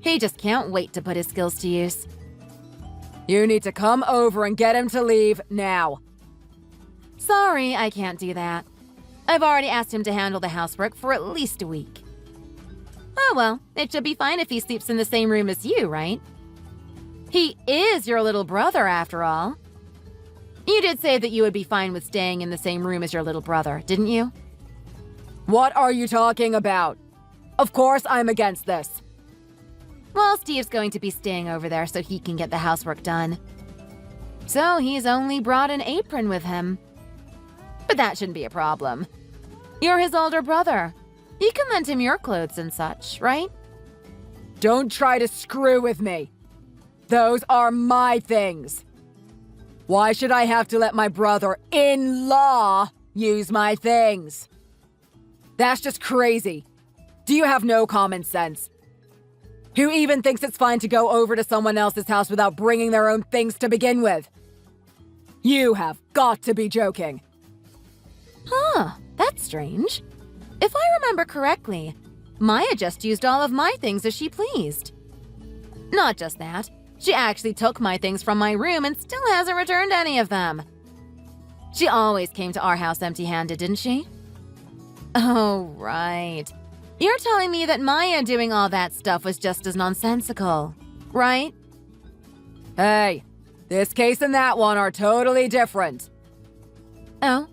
He just can't wait to put his skills to use. You need to come over and get him to leave now. Sorry, I can't do that. I've already asked him to handle the housework for at least a week. Oh well, it should be fine if he sleeps in the same room as you, right? He is your little brother, after all. You did say that you would be fine with staying in the same room as your little brother, didn't you? What are you talking about? Of course I'm against this. Well, Steve's going to be staying over there so he can get the housework done. So he's only brought an apron with him. But that shouldn't be a problem. You're his older brother. You can lend him your clothes and such, right? Don't try to screw with me. Those are my things. Why should I have to let my brother-in-law use my things? That's just crazy. Do you have no common sense? Who even thinks it's fine to go over to someone else's house without bringing their own things to begin with? You have got to be joking. Huh, that's strange. If I remember correctly, Maya just used all of my things as she pleased. Not just that, she actually took my things from my room and still hasn't returned any of them. She always came to our house empty-handed, didn't she? Oh, right. You're telling me that Maya doing all that stuff was just as nonsensical, right? Hey, this case and that one are totally different. Oh?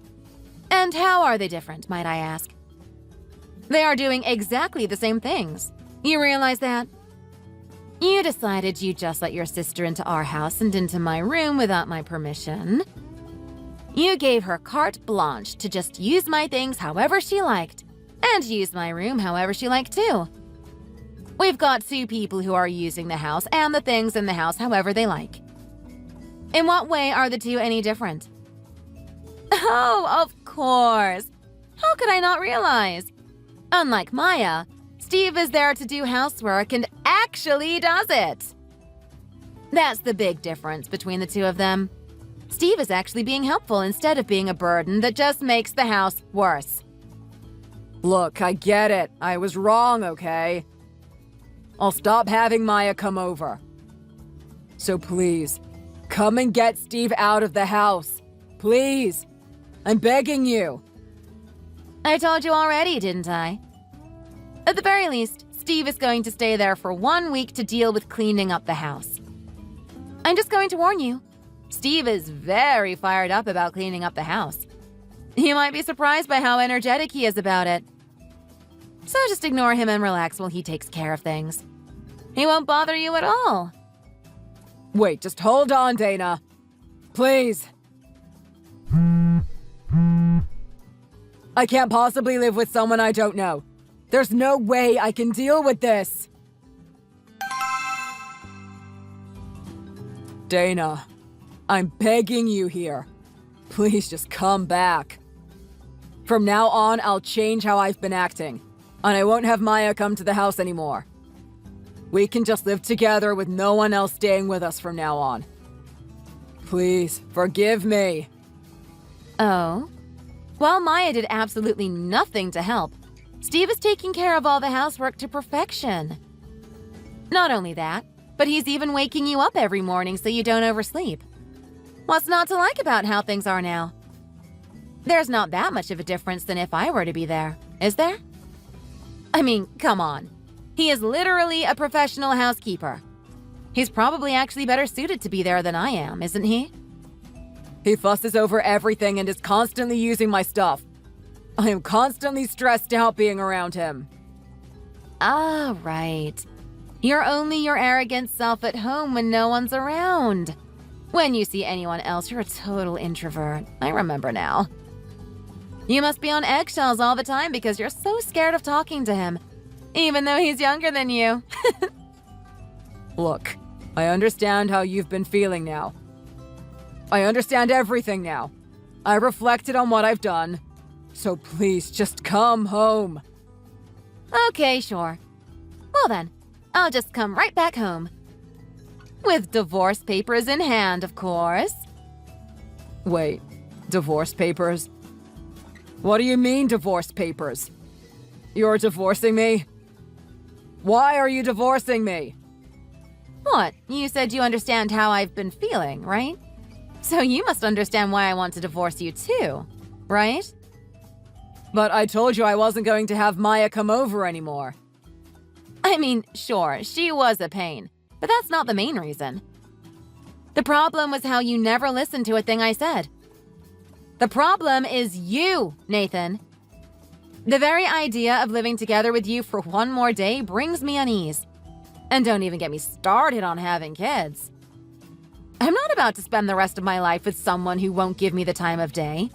And how are they different, might I ask? They are doing exactly the same things. You realize that? You decided you'd just let your sister into our house and into my room without my permission. You gave her carte blanche to just use my things however she liked, and use my room however she liked too. We've got two people who are using the house and the things in the house however they like. In what way are the two any different? Oh, of course. How could I not realize? Unlike Maya, Steve is there to do housework and actually does it. That's the big difference between the two of them. Steve is actually being helpful instead of being a burden that just makes the house worse. Look, I get it. I was wrong, okay? I'll stop having Maya come over. So please, come and get Steve out of the house. Please. I'm begging you. I told you already, didn't I? At the very least, Steve is going to stay there for 1 week to deal with cleaning up the house. I'm just going to warn you, Steve is very fired up about cleaning up the house. You might be surprised by how energetic he is about it. So just ignore him and relax while he takes care of things. He won't bother you at all. Wait, just hold on, Dana. Please. I can't possibly live with someone I don't know. There's no way I can deal with this. Dana, I'm begging you here. Please just come back. From now on, I'll change how I've been acting, and I won't have Maya come to the house anymore. We can just live together with no one else staying with us from now on. Please, forgive me. Oh? Well, Maya did absolutely nothing to help. Steve is taking care of all the housework to perfection. Not only that, but he's even waking you up every morning so you don't oversleep. What's not to like about how things are now? There's not that much of a difference than if I were to be there, is there? I mean, come on. He is literally a professional housekeeper. He's probably actually better suited to be there than I am, isn't he? He fusses over everything and is constantly using my stuff. I am constantly stressed out being around him. Ah, right. You're only your arrogant self at home when no one's around. When you see anyone else, you're a total introvert. I remember now. You must be on eggshells all the time because you're so scared of talking to him, even though he's younger than you. Look, I understand how you've been feeling now. I understand everything now. I reflected on what I've done. So please, just come home. Okay, sure. Well then, I'll just come right back home. With divorce papers in hand, of course. Wait, divorce papers? What do you mean, divorce papers? You're divorcing me? Why are you divorcing me? What? You said you understand how I've been feeling, right? So you must understand why I want to divorce you too, right? But I told you I wasn't going to have Maya come over anymore. I mean, sure, she was a pain, but that's not the main reason. The problem was how you never listened to a thing I said. The problem is you, Nathan. The very idea of living together with you for one more day brings me unease. And don't even get me started on having kids. I'm not about to spend the rest of my life with someone who won't give me the time of day.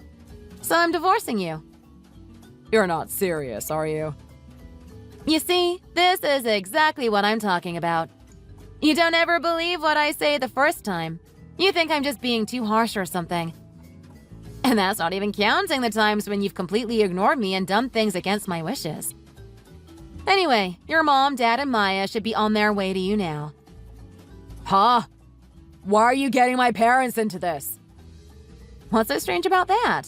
So I'm divorcing you. You're not serious, are you? You see, this is exactly what I'm talking about. You don't ever believe what I say the first time. You think I'm just being too harsh or something. And that's not even counting the times when you've completely ignored me and done things against my wishes. Anyway, your mom, dad, and Maya should be on their way to you now. Huh? Why are you getting my parents into this? What's so strange about that?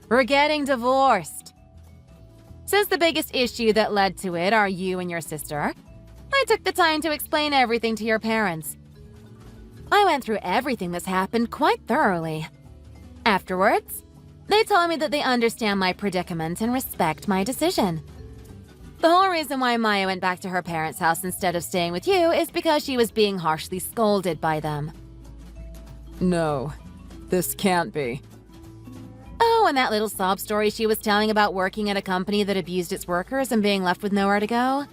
We're getting divorced. Since the biggest issue that led to it are you and your sister, I took the time to explain everything to your parents. I went through everything that's happened quite thoroughly. Afterwards, they told me that they understand my predicament and respect my decision. The whole reason why Maya went back to her parents' house instead of staying with you is because she was being harshly scolded by them. No, this can't be. Oh, and that little sob story she was telling about working at a company that abused its workers and being left with nowhere to go?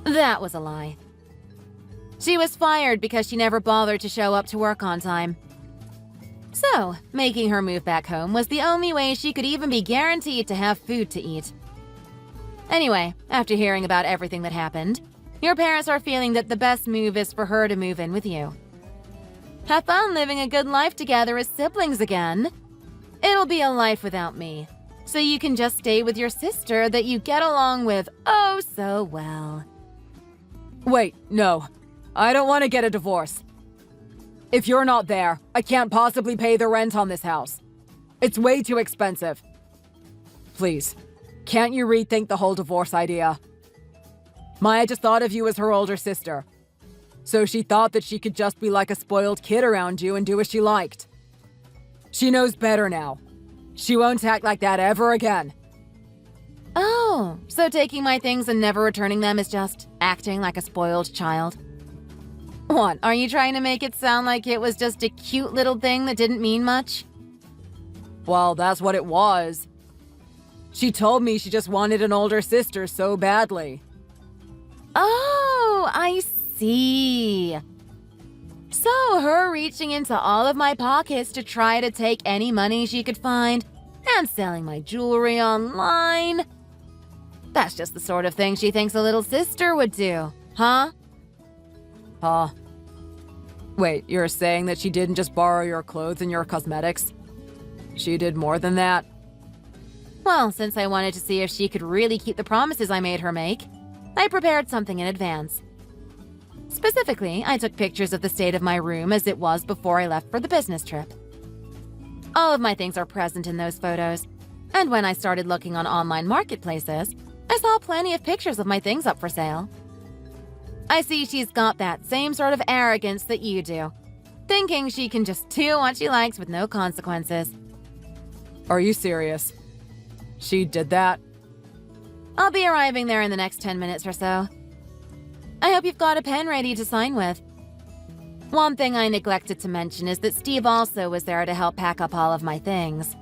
That was a lie. She was fired because she never bothered to show up to work on time. So, making her move back home was the only way she could even be guaranteed to have food to eat. Anyway, after hearing about everything that happened, your parents are feeling that the best move is for her to move in with you. Have fun living a good life together as siblings again. It'll be a life without me, so you can just stay with your sister that you get along with oh so well. Wait, no. I don't want to get a divorce. If you're not there, I can't possibly pay the rent on this house. It's way too expensive. Please, can't you rethink the whole divorce idea? Maya just thought of you as her older sister. So she thought that she could just be like a spoiled kid around you and do as she liked. She knows better now. She won't act like that ever again. Oh, so taking my things and never returning them is just acting like a spoiled child? What, are you trying to make it sound like it was just a cute little thing that didn't mean much? Well, that's what it was. She told me she just wanted an older sister so badly. Oh, I see. So her reaching into all of my pockets to try to take any money she could find and selling my jewelry online. That's just the sort of thing she thinks a little sister would do, huh? Huh? Wait, you're saying that she didn't just borrow your clothes and your cosmetics? She did more than that? Well, since I wanted to see if she could really keep the promises I made her make, I prepared something in advance. Specifically, I took pictures of the state of my room as it was before I left for the business trip. All of my things are present in those photos, and when I started looking on online marketplaces, I saw plenty of pictures of my things up for sale. I see she's got that same sort of arrogance that you do, thinking she can just do what she likes with no consequences. Are you serious? She did that? I'll be arriving there in the next 10 minutes or so. I hope you've got a pen ready to sign with. One thing I neglected to mention is that Steve also was there to help pack up all of my things.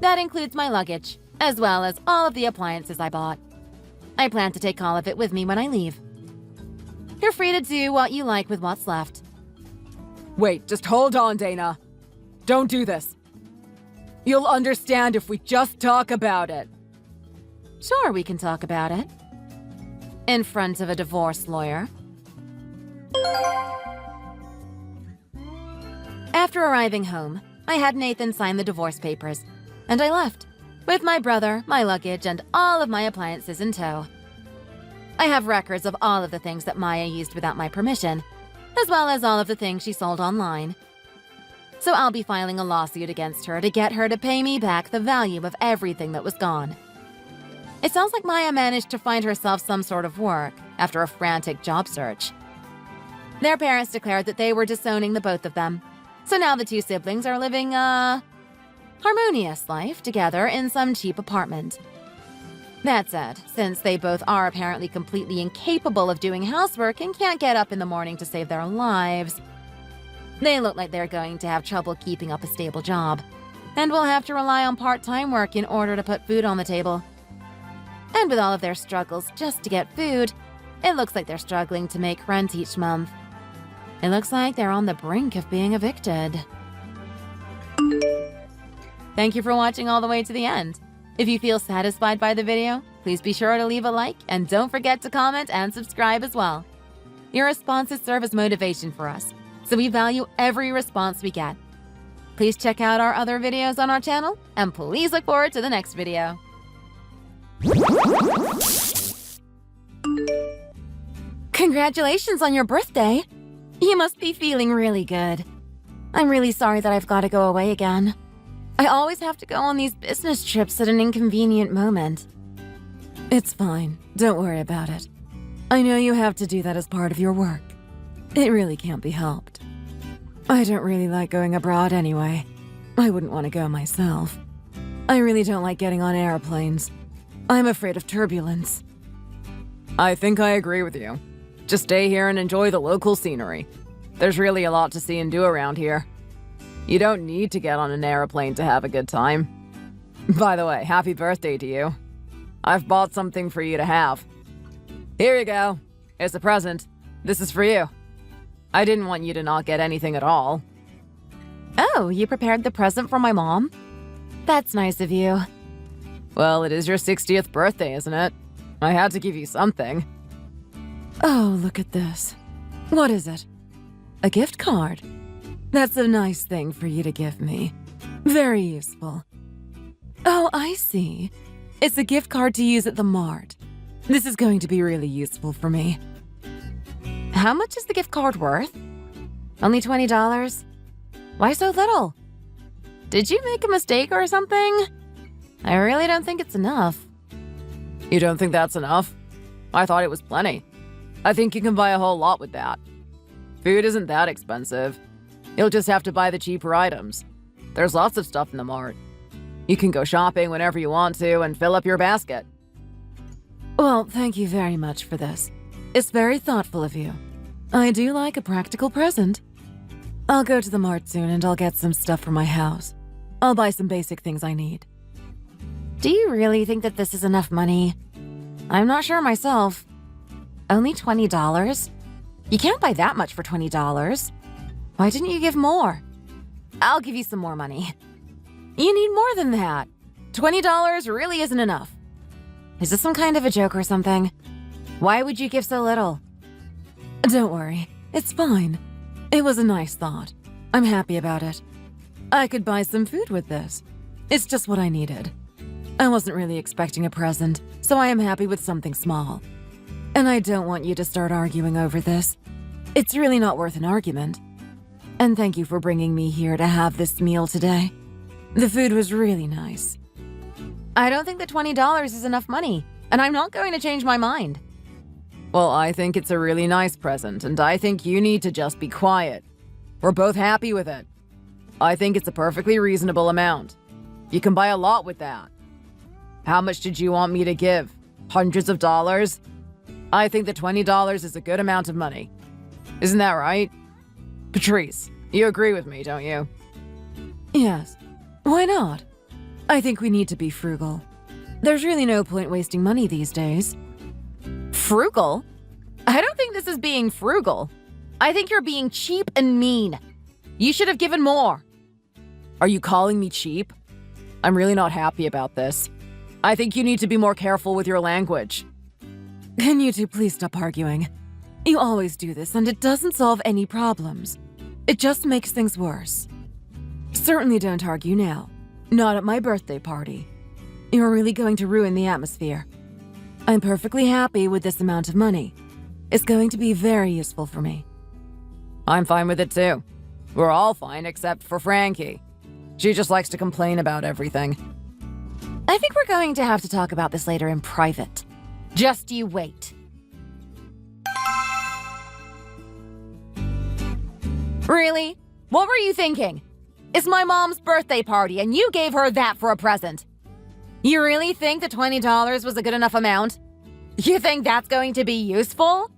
That includes my luggage, as well as all of the appliances I bought. I plan to take all of it with me when I leave. You're free to do what you like with what's left. Wait, just hold on, Dana. Don't do this. You'll understand if we just talk about it. Sure, we can talk about it. In front of a divorce lawyer. After arriving home, I had Nathan sign the divorce papers, and I left, with my brother, my luggage, and all of my appliances in tow. I have records of all of the things that Maya used without my permission, as well as all of the things she sold online. So I'll be filing a lawsuit against her to get her to pay me back the value of everything that was gone. It sounds like Maya managed to find herself some sort of work after a frantic job search. Their parents declared that they were disowning the both of them, so now the two siblings are living a harmonious life together in some cheap apartment. That said, since they both are apparently completely incapable of doing housework and can't get up in the morning to save their lives, they look like they're going to have trouble keeping up a stable job, and will have to rely on part-time work in order to put food on the table. And with all of their struggles just to get food, it looks like they're struggling to make rent each month. It looks like they're on the brink of being evicted. Thank you for watching all the way to the end. If you feel satisfied by the video, please be sure to leave a like and don't forget to comment and subscribe as well. Your responses serve as motivation for us, so we value every response we get. Please check out our other videos on our channel, and please look forward to the next video. Congratulations on your birthday! You must be feeling really good. I'm really sorry that I've got to go away again. I always have to go on these business trips at an inconvenient moment. It's fine. Don't worry about it. I know you have to do that as part of your work. It really can't be helped. I don't really like going abroad anyway. I wouldn't want to go myself. I really don't like getting on airplanes. I'm afraid of turbulence. I think I agree with you. Just stay here and enjoy the local scenery. There's really a lot to see and do around here. You don't need to get on an airplane to have a good time. By the way, happy birthday to you. I've bought something for you to have. Here you go. It's a present. This is for you. I didn't want you to not get anything at all. Oh, you prepared the present for my mom? That's nice of you. Well, it is your 60th birthday, isn't it? I had to give you something. Oh, look at this. What is it? A gift card? That's a nice thing for you to give me. Very useful. Oh, I see. It's a gift card to use at the mart. This is going to be really useful for me. How much is the gift card worth? Only $20? Why so little? Did you make a mistake or something? I really don't think it's enough. You don't think that's enough? I thought it was plenty. I think you can buy a whole lot with that. Food isn't that expensive. You'll just have to buy the cheaper items. There's lots of stuff in the mart. You can go shopping whenever you want to and fill up your basket. Well, thank you very much for this. It's very thoughtful of you. I do like a practical present. I'll go to the mart soon and I'll get some stuff for my house. I'll buy some basic things I need. Do you really think that this is enough money? I'm not sure myself. Only $20? You can't buy that much for $20. Why didn't you give more? I'll give you some more money. You need more than that. $20 really isn't enough. Is this some kind of a joke or something? Why would you give so little? Don't worry. It's fine. It was a nice thought. I'm happy about it. I could buy some food with this. It's just what I needed. I wasn't really expecting a present, so I am happy with something small. And I don't want you to start arguing over this. It's really not worth an argument. And thank you for bringing me here to have this meal today. The food was really nice. I don't think that $20 is enough money, and I'm not going to change my mind. Well, I think it's a really nice present, and I think you need to just be quiet. We're both happy with it. I think it's a perfectly reasonable amount. You can buy a lot with that. How much did you want me to give? Hundreds of dollars? I think that $20 is a good amount of money. Isn't that right? Patrice, you agree with me, don't you? Yes. Why not? I think we need to be frugal. There's really no point wasting money these days. Frugal? I don't think this is being frugal. I think you're being cheap and mean. You should have given more. Are you calling me cheap? I'm really not happy about this. I think you need to be more careful with your language. Can you two please stop arguing? You always do this, and it doesn't solve any problems. It just makes things worse. Certainly don't argue now. Not at my birthday party. You're really going to ruin the atmosphere. I'm perfectly happy with this amount of money. It's going to be very useful for me. I'm fine with it too. We're all fine except for Frankie. She just likes to complain about everything. I think we're going to have to talk about this later in private. Just you wait. Really? What were you thinking? It's my mom's birthday party and you gave her that for a present. You really think that $20 was a good enough amount? You think that's going to be useful?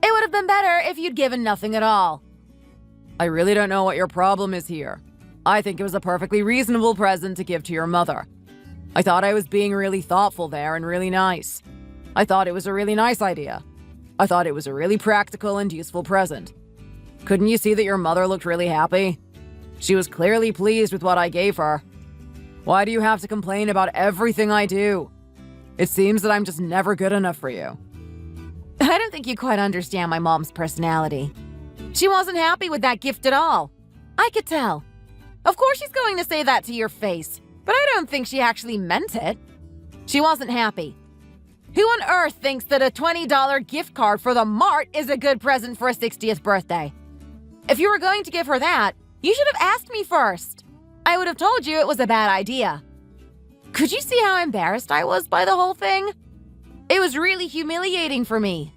It would have been better if you'd given nothing at all. I really don't know what your problem is here. I think it was a perfectly reasonable present to give to your mother. I thought I was being really thoughtful there and really nice. I thought it was a really nice idea. I thought it was a really practical and useful present. Couldn't you see that your mother looked really happy? She was clearly pleased with what I gave her. Why do you have to complain about everything I do? It seems that I'm just never good enough for you. I don't think you quite understand my mom's personality. She wasn't happy with that gift at all. I could tell. Of course she's going to say that to your face, but I don't think she actually meant it. She wasn't happy. Who on earth thinks that a $20 gift card for the Mart is a good present for a 60th birthday? If you were going to give her that, you should have asked me first. I would have told you it was a bad idea. Could you see how embarrassed I was by the whole thing? It was really humiliating for me.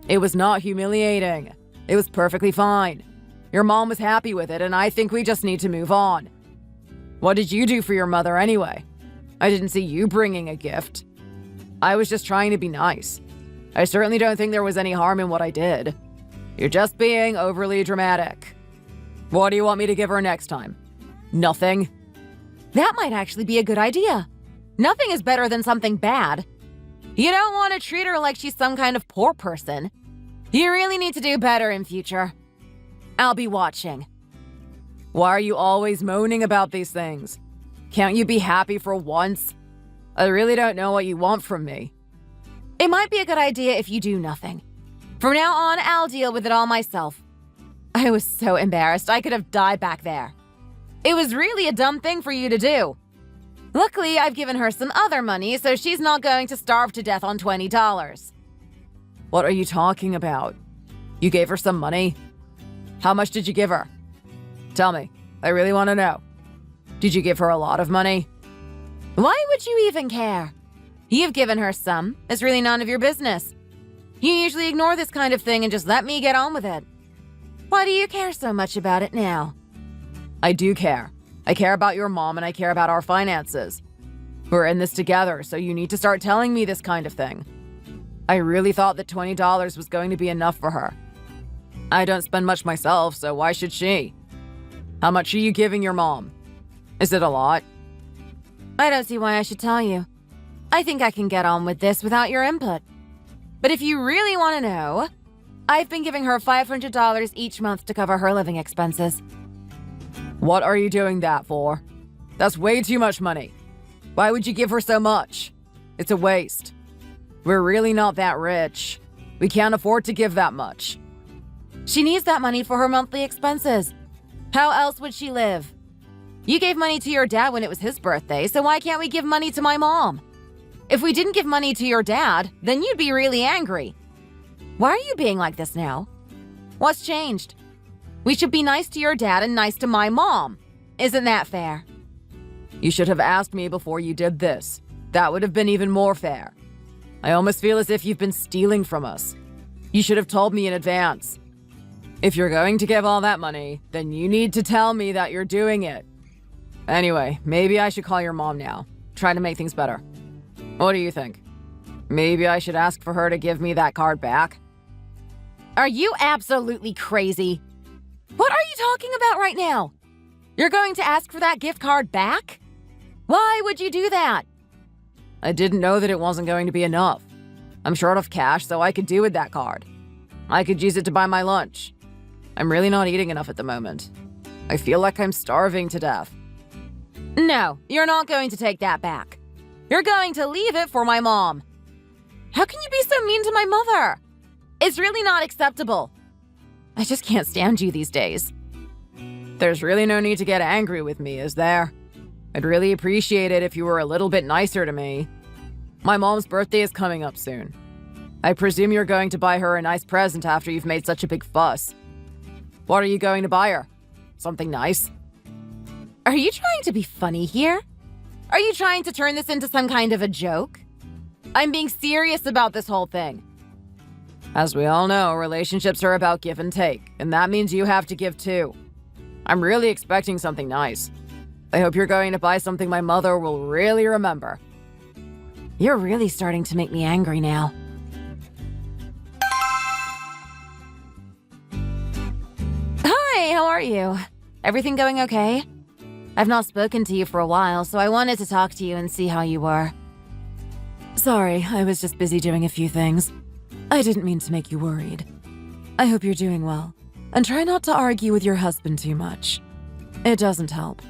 It was not humiliating. It was perfectly fine. Your mom was happy with it, and I think we just need to move on. What did you do for your mother anyway? I didn't see you bringing a gift. I was just trying to be nice. I certainly don't think there was any harm in what I did. You're just being overly dramatic. What do you want me to give her next time? Nothing? That might actually be a good idea. Nothing is better than something bad. You don't want to treat her like she's some kind of poor person. You really need to do better in future. I'll be watching. Why are you always moaning about these things? Can't you be happy for once? I really don't know what you want from me. It might be a good idea if you do nothing. From now on, I'll deal with it all myself. I was so embarrassed I could have died back there. It was really a dumb thing for you to do. Luckily, I've given her some other money, so she's not going to starve to death on $20. What are you talking about? You gave her some money? How much did you give her? Tell me. I really want to know. Did you give her a lot of money? Why would you even care? You've given her some. It's really none of your business. You usually ignore this kind of thing and just let me get on with it. Why do you care so much about it now? I do care. I care about your mom and I care about our finances. We're in this together, so you need to start telling me this kind of thing. I really thought that $20 was going to be enough for her. I don't spend much myself, so why should she? How much are you giving your mom? Is it a lot? I don't see why I should tell you. I think I can get on with this without your input. But if you really want to know, I've been giving her $500 each month to cover her living expenses. What are you doing that for? That's way too much money. Why would you give her so much? It's a waste. We're really not that rich. We can't afford to give that much. She needs that money for her monthly expenses. How else would she live? You gave money to your dad when it was his birthday, so why can't we give money to my mom? If we didn't give money to your dad, then you'd be really angry. Why are you being like this now? What's changed? We should be nice to your dad and nice to my mom. Isn't that fair? You should have asked me before you did this. That would have been even more fair. I almost feel as if you've been stealing from us. You should have told me in advance. If you're going to give all that money, then you need to tell me that you're doing it. Anyway, maybe I should call your mom now. Try to make things better. What do you think? Maybe I should ask for her to give me that card back? Are you absolutely crazy? What are you talking about right now? You're going to ask for that gift card back? Why would you do that? I didn't know that it wasn't going to be enough. I'm short of cash, so I could do with that card. I could use it to buy my lunch. I'm really not eating enough at the moment. I feel like I'm starving to death. No, you're not going to take that back. You're going to leave it for my mom. How can you be so mean to my mother? It's really not acceptable. I just can't stand you these days. There's really no need to get angry with me, is there? I'd really appreciate it if you were a little bit nicer to me. My mom's birthday is coming up soon. I presume you're going to buy her a nice present after you've made such a big fuss. What are you going to buy her? Something nice? Are you trying to be funny here? Are you trying to turn this into some kind of a joke? I'm being serious about this whole thing. As we all know, relationships are about give and take, and that means you have to give too. I'm really expecting something nice. I hope you're going to buy something my mother will really remember. You're really starting to make me angry now. Hi, how are you? Everything going okay? I've not spoken to you for a while, so I wanted to talk to you and see how you were. Sorry, I was just busy doing a few things. I didn't mean to make you worried. I hope you're doing well, and try not to argue with your husband too much. It doesn't help.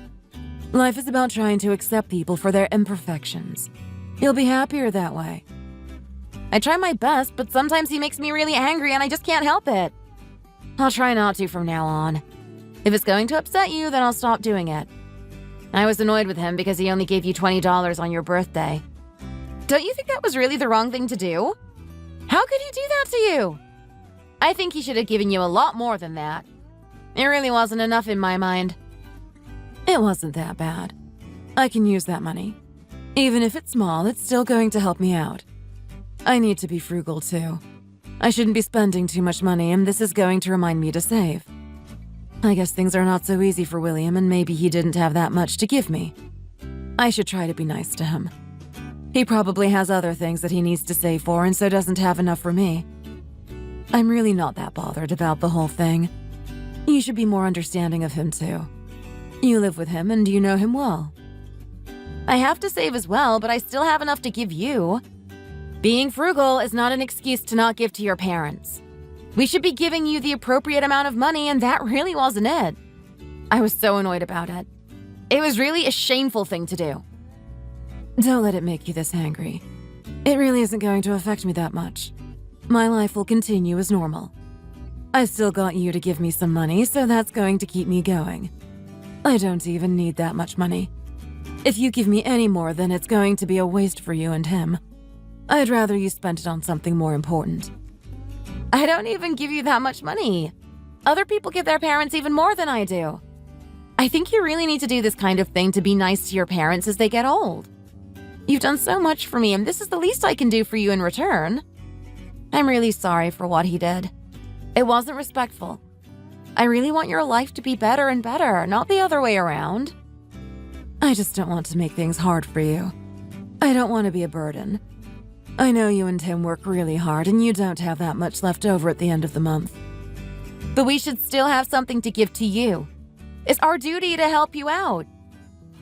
Life is about trying to accept people for their imperfections. You'll be happier that way. I try my best, but sometimes he makes me really angry and I just can't help it. I'll try not to from now on. If it's going to upset you, then I'll stop doing it. I was annoyed with him because he only gave you $20 on your birthday. Don't you think that was really the wrong thing to do? How could he do that to you? I think he should have given you a lot more than that. It really wasn't enough in my mind. It wasn't that bad. I can use that money. Even if it's small, it's still going to help me out. I need to be frugal too. I shouldn't be spending too much money, and this is going to remind me to save. I guess things are not so easy for William, and maybe he didn't have that much to give me. I should try to be nice to him. He probably has other things that he needs to save for, and so doesn't have enough for me. I'm really not that bothered about the whole thing. You should be more understanding of him too. You live with him and you know him well. I have to save as well, but I still have enough to give you. Being frugal is not an excuse to not give to your parents. We should be giving you the appropriate amount of money, and that really wasn't it. I was so annoyed about it. It was really a shameful thing to do. Don't let it make you this angry. It really isn't going to affect me that much. My life will continue as normal. I still got you to give me some money, so that's going to keep me going. I don't even need that much money. If you give me any more, then it's going to be a waste for you and him. I'd rather you spent it on something more important. I don't even give you that much money. Other people give their parents even more than I do. I think you really need to do this kind of thing to be nice to your parents as they get old. You've done so much for me, and this is the least I can do for you in return. I'm really sorry for what he did. It wasn't respectful. I really want your life to be better and better, not the other way around. I just don't want to make things hard for you. I don't want to be a burden. I know you and Tim work really hard, and you don't have that much left over at the end of the month. But we should still have something to give to you. It's our duty to help you out.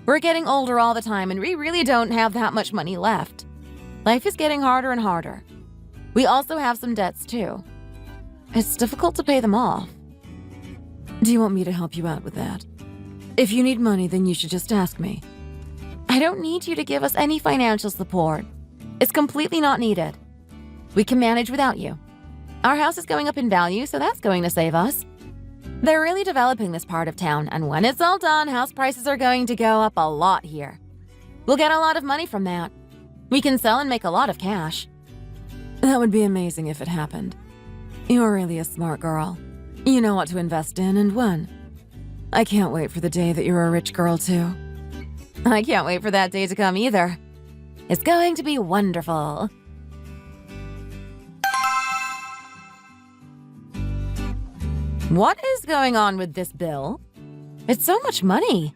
We're getting older all the time, and we really don't have that much money left. Life is getting harder and harder. We also have some debts, too. It's difficult to pay them off. Do you want me to help you out with that? If you need money, then you should just ask me. I don't need you to give us any financial support. It's completely not needed. We can manage without you. Our house is going up in value, so that's going to save us. They're really developing this part of town, and when it's all done, house prices are going to go up a lot here. We'll get a lot of money from that. We can sell and make a lot of cash. That would be amazing if it happened. You're really a smart girl. You know what to invest in and when. I can't wait for the day that you're a rich girl, too. I can't wait for that day to come either. It's going to be wonderful. What is going on with this bill? It's so much money.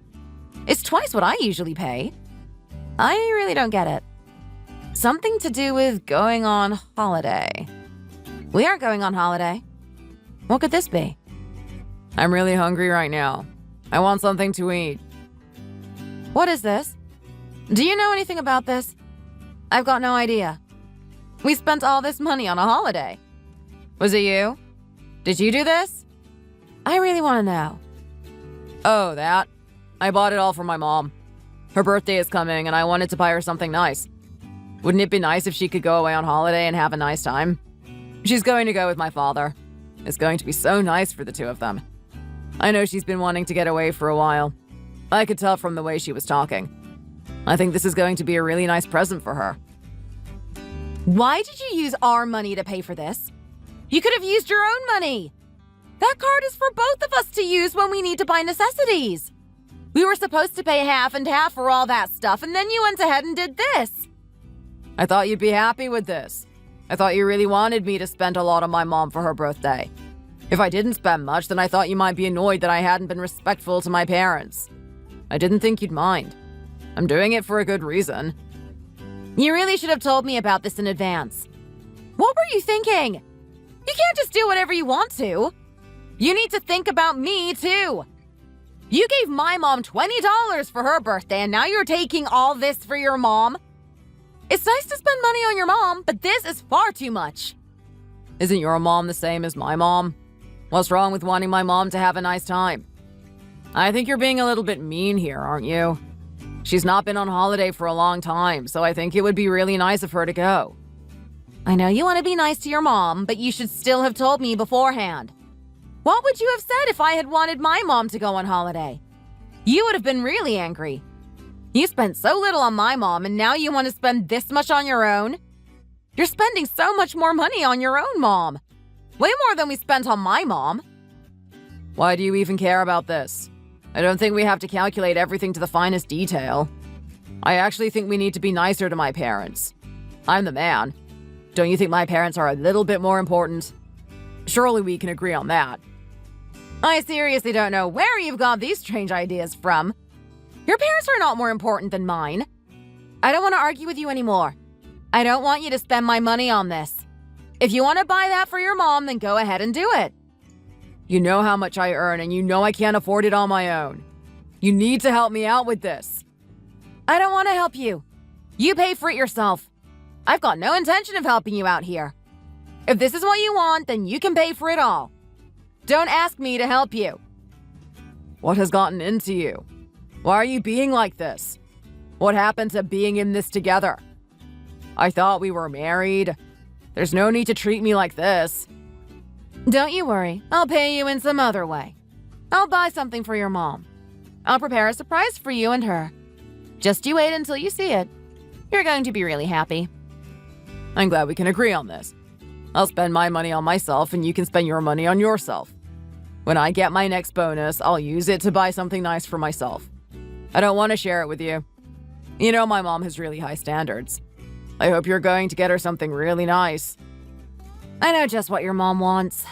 It's twice what I usually pay. I really don't get it. Something to do with going on holiday. We aren't going on holiday. What could this be? I'm really hungry right now. I want something to eat. What is this? Do you know anything about this? I've got no idea. We spent all this money on a holiday. Was it you? Did you do this? I really want to know. Oh, that? I bought it all for my mom. Her birthday is coming and I wanted to buy her something nice. Wouldn't it be nice if she could go away on holiday and have a nice time? She's going to go with my father. It's going to be so nice for the two of them. I know she's been wanting to get away for a while. I could tell from the way she was talking. I think this is going to be a really nice present for her. Why did you use our money to pay for this? You could have used your own money. That card is for both of us to use when we need to buy necessities. We were supposed to pay half and half for all that stuff, and then you went ahead and did this. I thought you'd be happy with this. I thought you really wanted me to spend a lot on my mom for her birthday. If I didn't spend much, then I thought you might be annoyed that I hadn't been respectful to my parents. I didn't think you'd mind. I'm doing it for a good reason. You really should have told me about this in advance. What were you thinking? You can't just do whatever you want to. You need to think about me, too. You gave my mom $20 for her birthday, and now you're taking all this for your mom? It's nice to spend money on your mom, but this is far too much. Isn't your mom the same as my mom? What's wrong with wanting my mom to have a nice time? I think you're being a little bit mean here, aren't you? She's not been on holiday for a long time, so I think it would be really nice of her to go. I know you want to be nice to your mom, but you should still have told me beforehand. What would you have said if I had wanted my mom to go on holiday? You would have been really angry. You spent so little on my mom, and now you want to spend this much on your own? You're spending so much more money on your own mom. Way more than we spent on my mom. Why do you even care about this? I don't think we have to calculate everything to the finest detail. I actually think we need to be nicer to my parents. I'm the man. Don't you think my parents are a little bit more important? Surely we can agree on that. I seriously don't know where you've got these strange ideas from. Your parents are not more important than mine. I don't want to argue with you anymore. I don't want you to spend my money on this. If you want to buy that for your mom, then go ahead and do it. You know how much I earn, and you know I can't afford it on my own. You need to help me out with this. I don't want to help you. You pay for it yourself. I've got no intention of helping you out here. If this is what you want, then you can pay for it all. Don't ask me to help you. What has gotten into you? Why are you being like this? What happened to being in this together? I thought we were married. There's no need to treat me like this. Don't you worry. I'll pay you in some other way. I'll buy something for your mom. I'll prepare a surprise for you and her. Just you wait until you see it. You're going to be really happy. I'm glad we can agree on this. I'll spend my money on myself and you can spend your money on yourself. When I get my next bonus, I'll use it to buy something nice for myself. I don't want to share it with you. You know my mom has really high standards. I hope you're going to get her something really nice. I know just what your mom wants.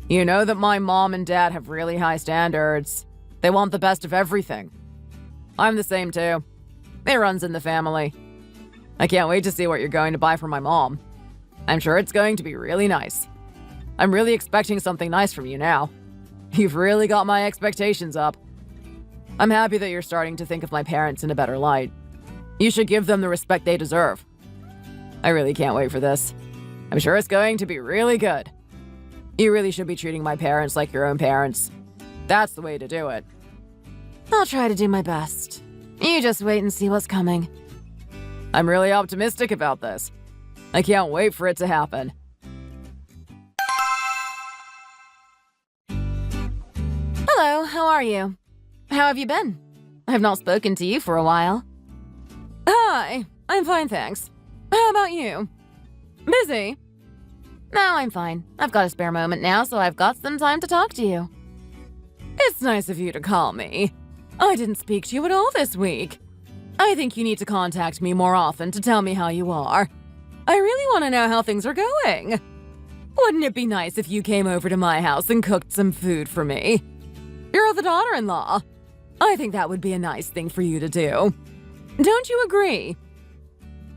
You know that my mom and dad have really high standards. They want the best of everything. I'm the same too. It runs in the family. I can't wait to see what you're going to buy for my mom. I'm sure it's going to be really nice. I'm really expecting something nice from you now. You've really got my expectations up. I'm happy that you're starting to think of my parents in a better light. You should give them the respect they deserve. I really can't wait for this. I'm sure it's going to be really good. You really should be treating my parents like your own parents. That's the way to do it. I'll try to do my best. You just wait and see what's coming. I'm really optimistic about this. I can't wait for it to happen. Hello, how are you? How have you been? I've not spoken to you for a while. Hi, I'm fine, thanks. How about you? Busy? No, I'm fine. I've got a spare moment now, so I've got some time to talk to you. It's nice of you to call me. I didn't speak to you at all this week. I think you need to contact me more often to tell me how you are. I really want to know how things are going. Wouldn't it be nice if you came over to my house and cooked some food for me? You're the daughter-in-law. I think that would be a nice thing for you to do. Don't you agree?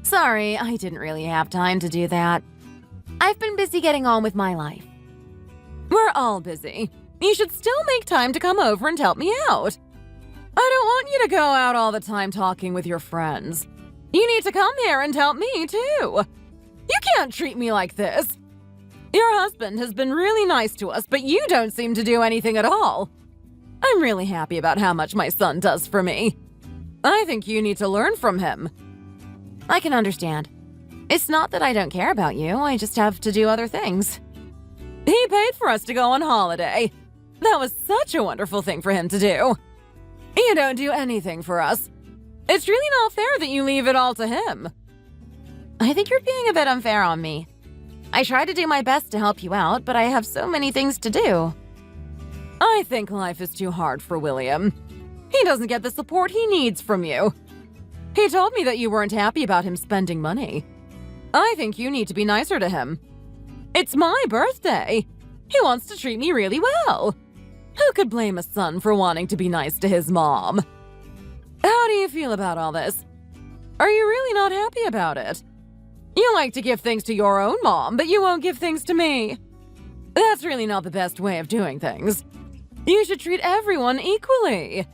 Sorry, I didn't really have time to do that. I've been busy getting on with my life. We're all busy. You should still make time to come over and help me out. I don't want you to go out all the time talking with your friends. You need to come here and help me, too. You can't treat me like this. Your husband has been really nice to us, but you don't seem to do anything at all. I'm really happy about how much my son does for me. I think you need to learn from him. I can understand. It's not that I don't care about you, I just have to do other things. He paid for us to go on holiday. That was such a wonderful thing for him to do. You don't do anything for us. It's really not fair that you leave it all to him. I think you're being a bit unfair on me. I try to do my best to help you out, but I have so many things to do. I think life is too hard for William. He doesn't get the support he needs from you. He told me that you weren't happy about him spending money. I think you need to be nicer to him. It's my birthday. He wants to treat me really well. Who could blame a son for wanting to be nice to his mom? How do you feel about all this? Are you really not happy about it? You like to give things to your own mom, but you won't give things to me. That's really not the best way of doing things. You should treat everyone equally.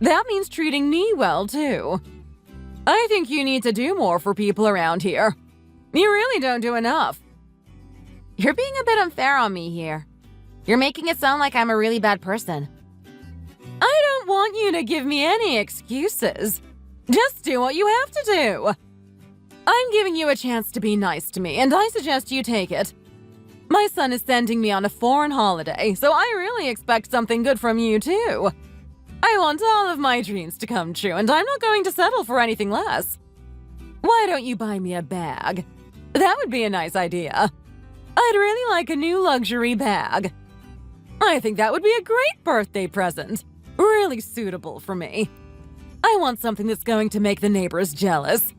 That means treating me well, too. I think you need to do more for people around here. You really don't do enough. You're being a bit unfair on me here. You're making it sound like I'm a really bad person. I don't want you to give me any excuses. Just do what you have to do. I'm giving you a chance to be nice to me, and I suggest you take it. My son is sending me on a foreign holiday, so I really expect something good from you, too. I want all of my dreams to come true, and I'm not going to settle for anything less. Why don't you buy me a bag? That would be a nice idea. I'd really like a new luxury bag. I think that would be a great birthday present. Really suitable for me. I want something that's going to make the neighbors jealous.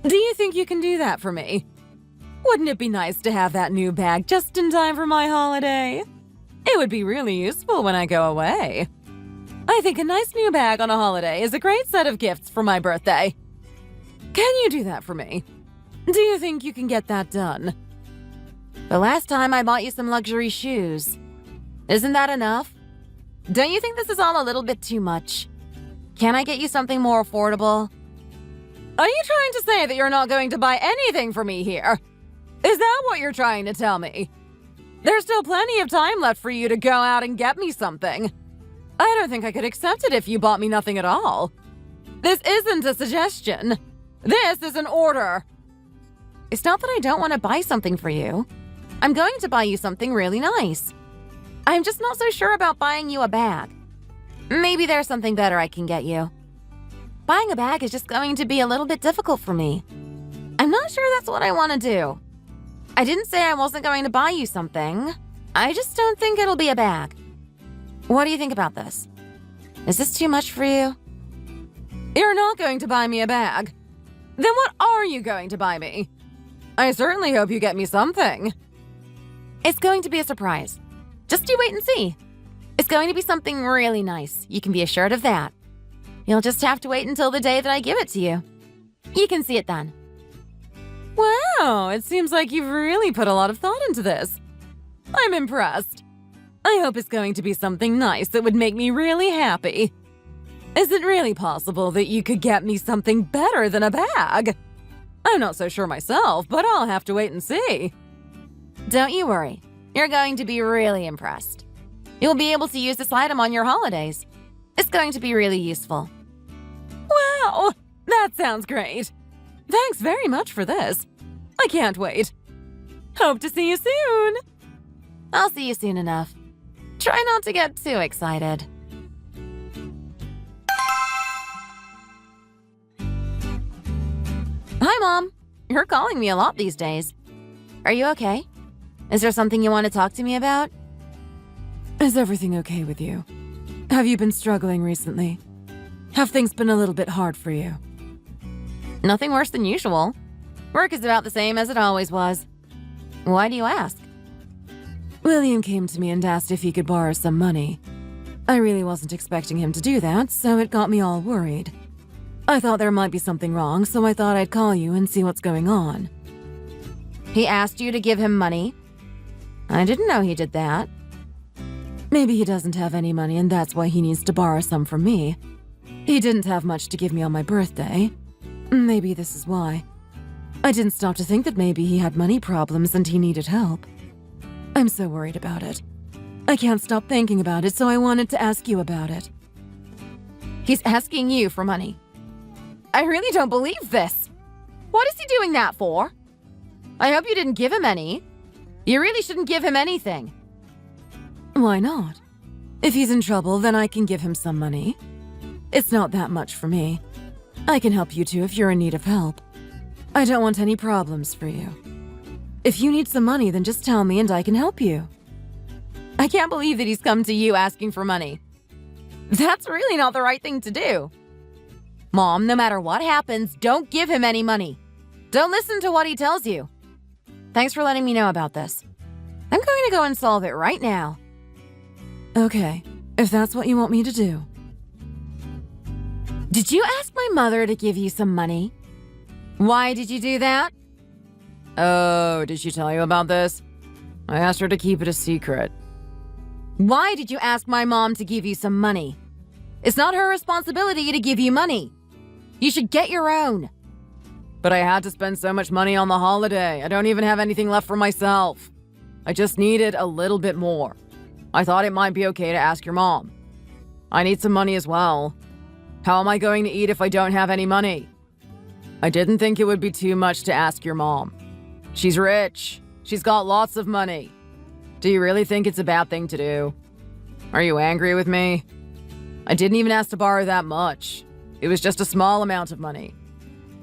Do you think you can do that for me? Wouldn't it be nice to have that new bag just in time for my holiday? It would be really useful when I go away. I think a nice new bag on a holiday is a great set of gifts for my birthday. Can you do that for me? Do you think you can get that done? The last time I bought you some luxury shoes. Isn't that enough? Don't you think this is all a little bit too much? Can I get you something more affordable? Are you trying to say that you're not going to buy anything for me here? Is that what you're trying to tell me? There's still plenty of time left for you to go out and get me something. I don't think I could accept it if you bought me nothing at all. This isn't a suggestion. This is an order. It's not that I don't want to buy something for you. I'm going to buy you something really nice. I'm just not so sure about buying you a bag. Maybe there's something better I can get you. Buying a bag is just going to be a little bit difficult for me. I'm not sure that's what I want to do. I didn't say I wasn't going to buy you something. I just don't think it'll be a bag. What do you think about this? Is this too much for you? You're not going to buy me a bag. Then what are you going to buy me? I certainly hope you get me something. It's going to be a surprise. Just you wait and see. It's going to be something really nice. You can be assured of that. You'll just have to wait until the day that I give it to you. You can see it then. Wow, it seems like you've really put a lot of thought into this. I'm impressed. I hope it's going to be something nice that would make me really happy. Is it really possible that you could get me something better than a bag? I'm not so sure myself, but I'll have to wait and see. Don't you worry. You're going to be really impressed. You'll be able to use this item on your holidays. It's going to be really useful. Wow, that sounds great. Thanks very much for this. I can't wait. Hope to see you soon. I'll see you soon enough. Try not to get too excited. Hi, Mom. You're calling me a lot these days. Are you okay? Is there something you want to talk to me about? Is everything okay with you? Have you been struggling recently? Have things been a little bit hard for you? Nothing worse than usual. Work is about the same as it always was. Why do you ask? William came to me and asked if he could borrow some money. I really wasn't expecting him to do that, so it got me all worried. I thought there might be something wrong, so I thought I'd call you and see what's going on. He asked you to give him money? I didn't know he did that. Maybe he doesn't have any money and that's why he needs to borrow some from me. He didn't have much to give me on my birthday. Maybe this is why. I didn't stop to think that maybe he had money problems and he needed help. I'm so worried about it. I can't stop thinking about it, so I wanted to ask you about it. He's asking you for money. I really don't believe this. What is he doing that for? I hope you didn't give him any. You really shouldn't give him anything. Why not? If he's in trouble, then I can give him some money. It's not that much for me. I can help you too if you're in need of help. I don't want any problems for you. If you need some money, then just tell me and I can help you. I can't believe that he's come to you asking for money. That's really not the right thing to do. Mom, no matter what happens, don't give him any money. Don't listen to what he tells you. Thanks for letting me know about this. I'm going to go and solve it right now. Okay, if that's what you want me to do. Did you ask my mother to give you some money? Why did you do that? Oh, did she tell you about this? I asked her to keep it a secret. Why did you ask my mom to give you some money? It's not her responsibility to give you money. You should get your own. But I had to spend so much money on the holiday. I don't even have anything left for myself. I just needed a little bit more. I thought it might be okay to ask your mom. I need some money as well. How am I going to eat if I don't have any money? I didn't think it would be too much to ask your mom. She's rich. She's got lots of money. Do you really think it's a bad thing to do? Are you angry with me? I didn't even ask to borrow that much. It was just a small amount of money.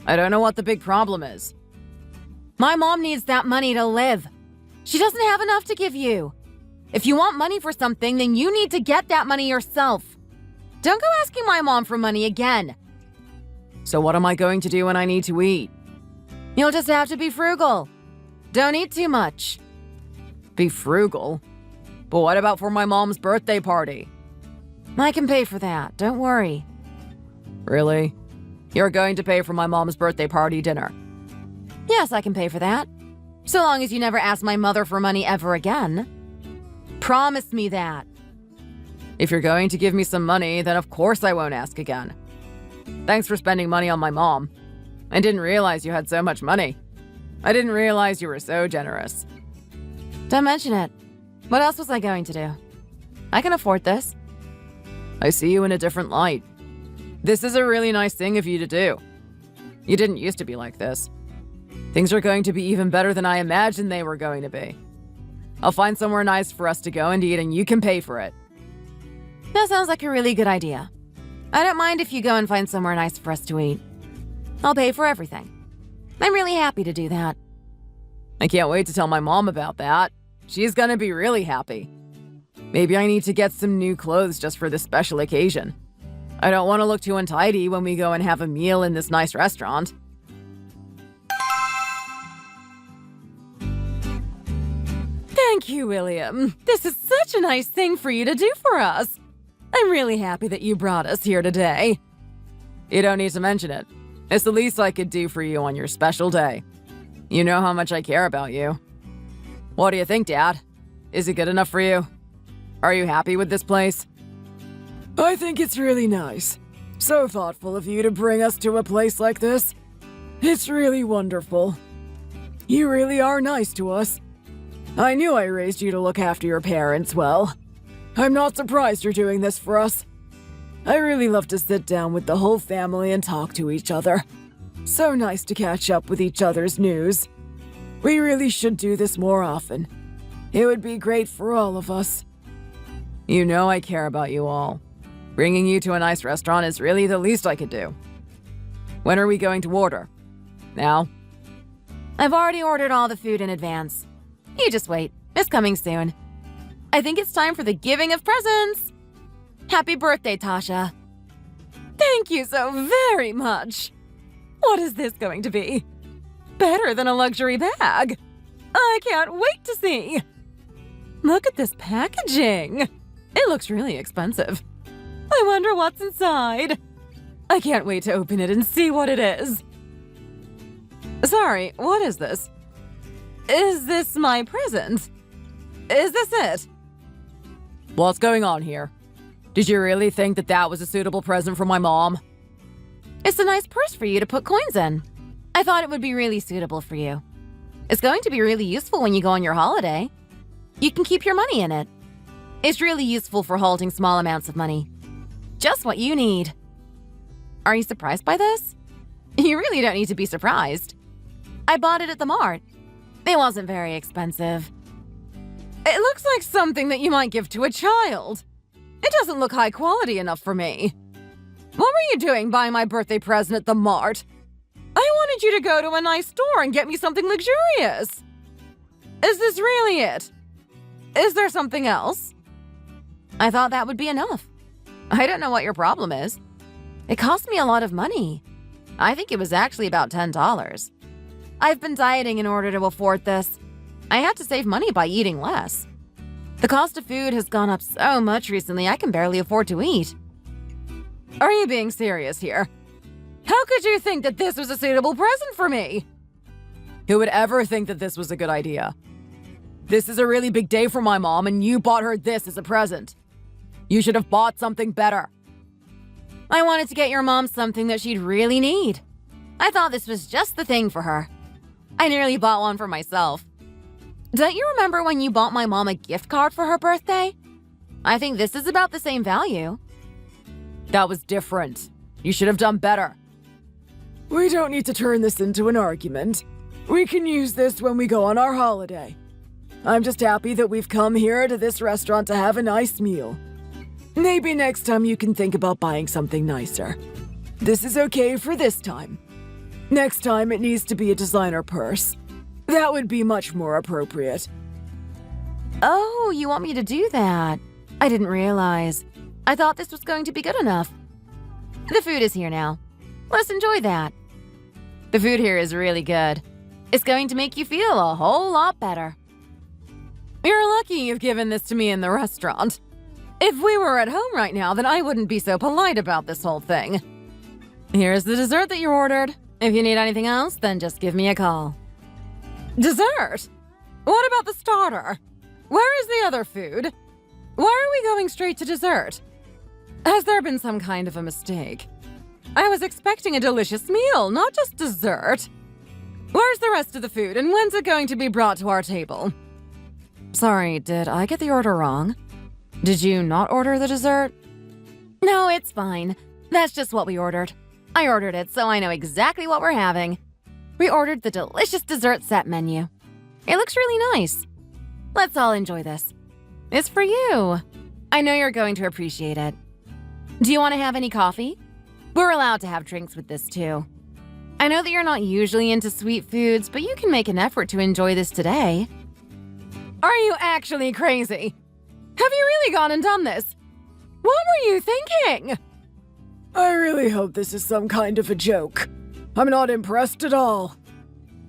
I don't know what the big problem is. My mom needs that money to live. She doesn't have enough to give you. If you want money for something, then you need to get that money yourself. Don't go asking my mom for money again. So what am I going to do when I need to eat? You'll just have to be frugal. Don't eat too much. Be frugal? But what about for my mom's birthday party? I can pay for that, don't worry. Really? You're going to pay for my mom's birthday party dinner? Yes, I can pay for that. So long as you never ask my mother for money ever again. Promise me that. If you're going to give me some money, then of course I won't ask again. Thanks for spending money on my mom. I didn't realize you had so much money. I didn't realize you were so generous. Don't mention it. What else was I going to do? I can afford this. I see you in a different light. This is a really nice thing of you to do. You didn't used to be like this. Things are going to be even better than I imagined they were going to be. I'll find somewhere nice for us to go and eat and you can pay for it. That sounds like a really good idea. I don't mind if you go and find somewhere nice for us to eat. I'll pay for everything. I'm really happy to do that. I can't wait to tell my mom about that. She's gonna be really happy. Maybe I need to get some new clothes just for this special occasion. I don't want to look too untidy when we go and have a meal in this nice restaurant. Thank you, William. This is such a nice thing for you to do for us. I'm really happy that you brought us here today. You don't need to mention it. It's the least I could do for you on your special day. You know how much I care about you. What do you think, Dad? Is it good enough for you? Are you happy with this place? I think it's really nice. So thoughtful of you to bring us to a place like this. It's really wonderful. You really are nice to us. I knew I raised you to look after your parents well. I'm not surprised you're doing this for us. I really love to sit down with the whole family and talk to each other. So nice to catch up with each other's news. We really should do this more often. It would be great for all of us. You know I care about you all. Bringing you to a nice restaurant is really the least I could do. When are we going to order? Now? I've already ordered all the food in advance. You just wait. It's coming soon. I think it's time for the giving of presents. Happy birthday, Tasha. Thank you so very much. What is this going to be? Better than a luxury bag. I can't wait to see. Look at this packaging. It looks really expensive. I wonder what's inside. I can't wait to open it and see what it is. Sorry, what is this? Is this my present? Is this it? What's going on here? Did you really think that that was a suitable present for my mom? It's a nice purse for you to put coins in. I thought it would be really suitable for you. It's going to be really useful when you go on your holiday. You can keep your money in it. It's really useful for holding small amounts of money. Just what you need. Are you surprised by this? You really don't need to be surprised. I bought it at the mart. It wasn't very expensive. It looks like something that you might give to a child. It doesn't look high quality enough for me. What were you doing buying my birthday present at the mart? I wanted you to go to a nice store and get me something luxurious. Is this really it? Is there something else? I thought that would be enough. I don't know what your problem is. It cost me a lot of money. I think it was actually about $10. I've been dieting in order to afford this. I had to save money by eating less. The cost of food has gone up so much recently, I can barely afford to eat. Are you being serious here? How could you think that this was a suitable present for me? Who would ever think that this was a good idea? This is a really big day for my mom, and you bought her this as a present. You should have bought something better. I wanted to get your mom something that she'd really need. I thought this was just the thing for her. I nearly bought one for myself. Don't you remember when you bought my mom a gift card for her birthday? I think this is about the same value. That was different. You should have done better. We don't need to turn this into an argument. We can use this when we go on our holiday. I'm just happy that we've come here to this restaurant to have a nice meal. Maybe next time you can think about buying something nicer. This is okay for this time. Next time it needs to be a designer purse. That would be much more appropriate. Oh, you want me to do that? I didn't realize. I thought this was going to be good enough. The food is here now. Let's enjoy that. The food here is really good. It's going to make you feel a whole lot better. You're lucky you've given this to me in the restaurant. If we were at home right now, then I wouldn't be so polite about this whole thing. Here's the dessert that you ordered. If you need anything else, then just give me a call. Dessert? What about the starter? Where is the other food? Why are we going straight to dessert? Has there been some kind of a mistake? I was expecting a delicious meal, not just dessert. Where's the rest of the food, and when's it going to be brought to our table? Sorry, did I get the order wrong? Did you not order the dessert? No, it's fine. That's just what we ordered. I ordered it, so I know exactly what we're having. We ordered the delicious dessert set menu. It looks really nice. Let's all enjoy this. It's for you. I know you're going to appreciate it. Do you want to have any coffee? We're allowed to have drinks with this, too. I know that you're not usually into sweet foods, but you can make an effort to enjoy this today. Are you actually crazy? Have you really gone and done this? What were you thinking? I really hope this is some kind of a joke. I'm not impressed at all.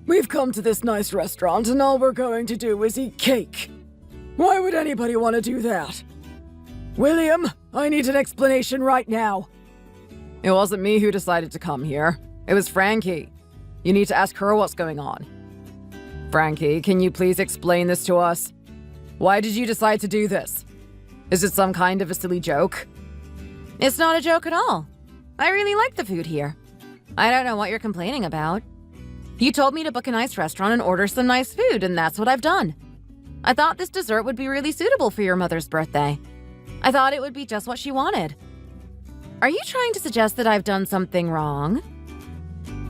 We've come to this nice restaurant and all we're going to do is eat cake. Why would anybody want to do that? William, I need an explanation right now. It wasn't me who decided to come here. It was Frankie. You need to ask her what's going on. Frankie, can you please explain this to us? Why did you decide to do this? Is it some kind of a silly joke? It's not a joke at all. I really like the food here. I don't know what you're complaining about. You told me to book a nice restaurant and order some nice food, and that's what I've done. I thought this dessert would be really suitable for your mother's birthday. I thought it would be just what she wanted. Are you trying to suggest that I've done something wrong?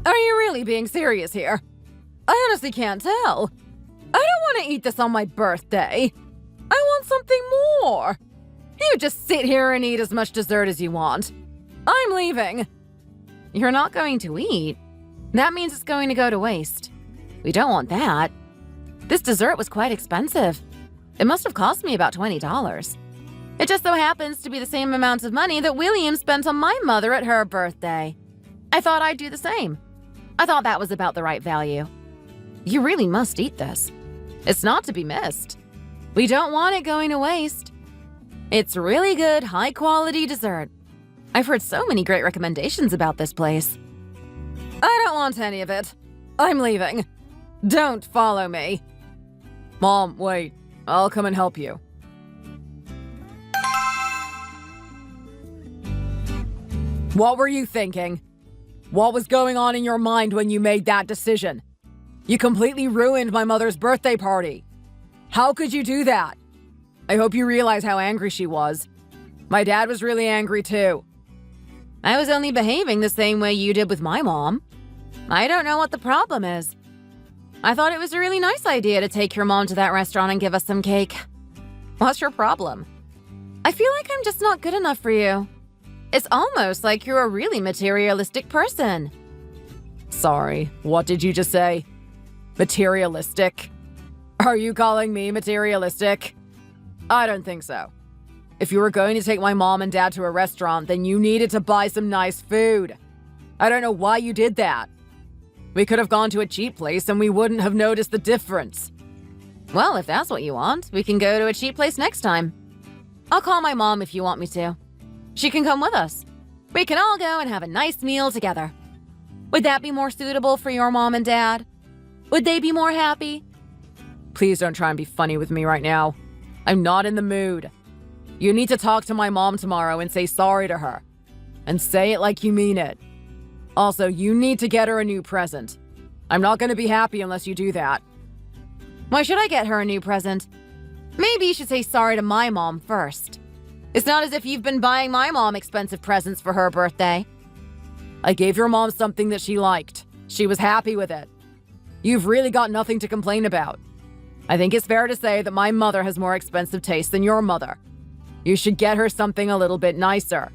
Are you really being serious here? I honestly can't tell. I don't want to eat this on my birthday. I want something more. You just sit here and eat as much dessert as you want. I'm leaving. You're not going to eat. That means it's going to go to waste. We don't want that. This dessert was quite expensive. It must have cost me about $20. It just so happens to be the same amount of money that William spent on my mother at her birthday. I thought I'd do the same. I thought that was about the right value. You really must eat this. It's not to be missed. We don't want it going to waste. It's really good, high-quality dessert. I've heard so many great recommendations about this place. I don't want any of it. I'm leaving. Don't follow me. Mom, wait. I'll come and help you. What were you thinking? What was going on in your mind when you made that decision? You completely ruined my mother's birthday party. How could you do that? I hope you realize how angry she was. My dad was really angry too. I was only behaving the same way you did with my mom. I don't know what the problem is. I thought it was a really nice idea to take your mom to that restaurant and give us some cake. What's your problem? I feel like I'm just not good enough for you. It's almost like you're a really materialistic person. Sorry, what did you just say? Materialistic? Are you calling me materialistic? I don't think so. If you were going to take my mom and dad to a restaurant, then you needed to buy some nice food. I don't know why you did that. We could have gone to a cheap place and we wouldn't have noticed the difference. Well, if that's what you want, we can go to a cheap place next time. I'll call my mom if you want me to. She can come with us. We can all go and have a nice meal together. Would that be more suitable for your mom and dad? Would they be more happy? Please don't try and be funny with me right now. I'm not in the mood. You need to talk to my mom tomorrow and say sorry to her. And say it like you mean it. Also, you need to get her a new present. I'm not going to be happy unless you do that. Why should I get her a new present? Maybe you should say sorry to my mom first. It's not as if you've been buying my mom expensive presents for her birthday. I gave your mom something that she liked. She was happy with it. You've really got nothing to complain about. I think it's fair to say that my mother has more expensive taste than your mother. You should get her something a little bit nicer.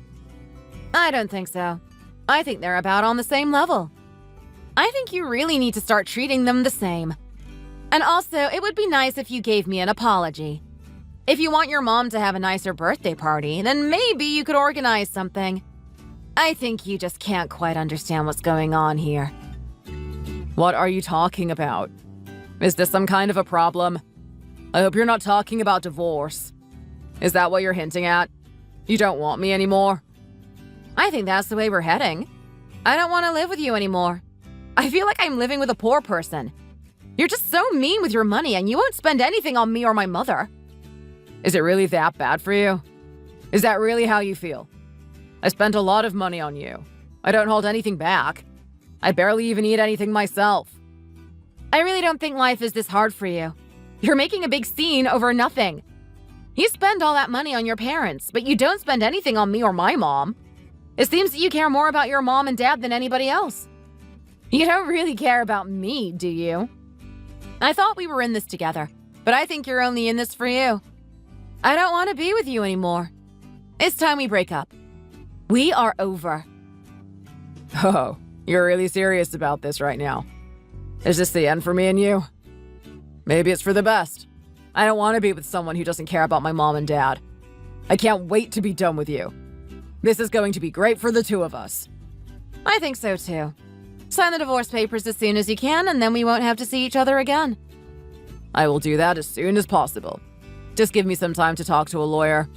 I don't think so. I think they're about on the same level. I think you really need to start treating them the same. And also, it would be nice if you gave me an apology. If you want your mom to have a nicer birthday party, then maybe you could organize something. I think you just can't quite understand what's going on here. What are you talking about? Is this some kind of a problem? I hope you're not talking about divorce. Is that what you're hinting at? You don't want me anymore? I think that's the way we're heading. I don't want to live with you anymore. I feel like I'm living with a poor person. You're just so mean with your money and you won't spend anything on me or my mother. Is it really that bad for you? Is that really how you feel? I spent a lot of money on you. I don't hold anything back. I barely even eat anything myself. I really don't think life is this hard for you. You're making a big scene over nothing. You spend all that money on your parents, but you don't spend anything on me or my mom. It seems that you care more about your mom and dad than anybody else. You don't really care about me, do you? I thought we were in this together, but I think you're only in this for you. I don't want to be with you anymore. It's time we break up. We are over. Oh, you're really serious about this right now. Is this the end for me and you? Maybe it's for the best. I don't want to be with someone who doesn't care about my mom and dad. I can't wait to be done with you. This is going to be great for the two of us. I think so too. Sign the divorce papers as soon as you can, and then we won't have to see each other again. I will do that as soon as possible. Just give me some time to talk to a lawyer.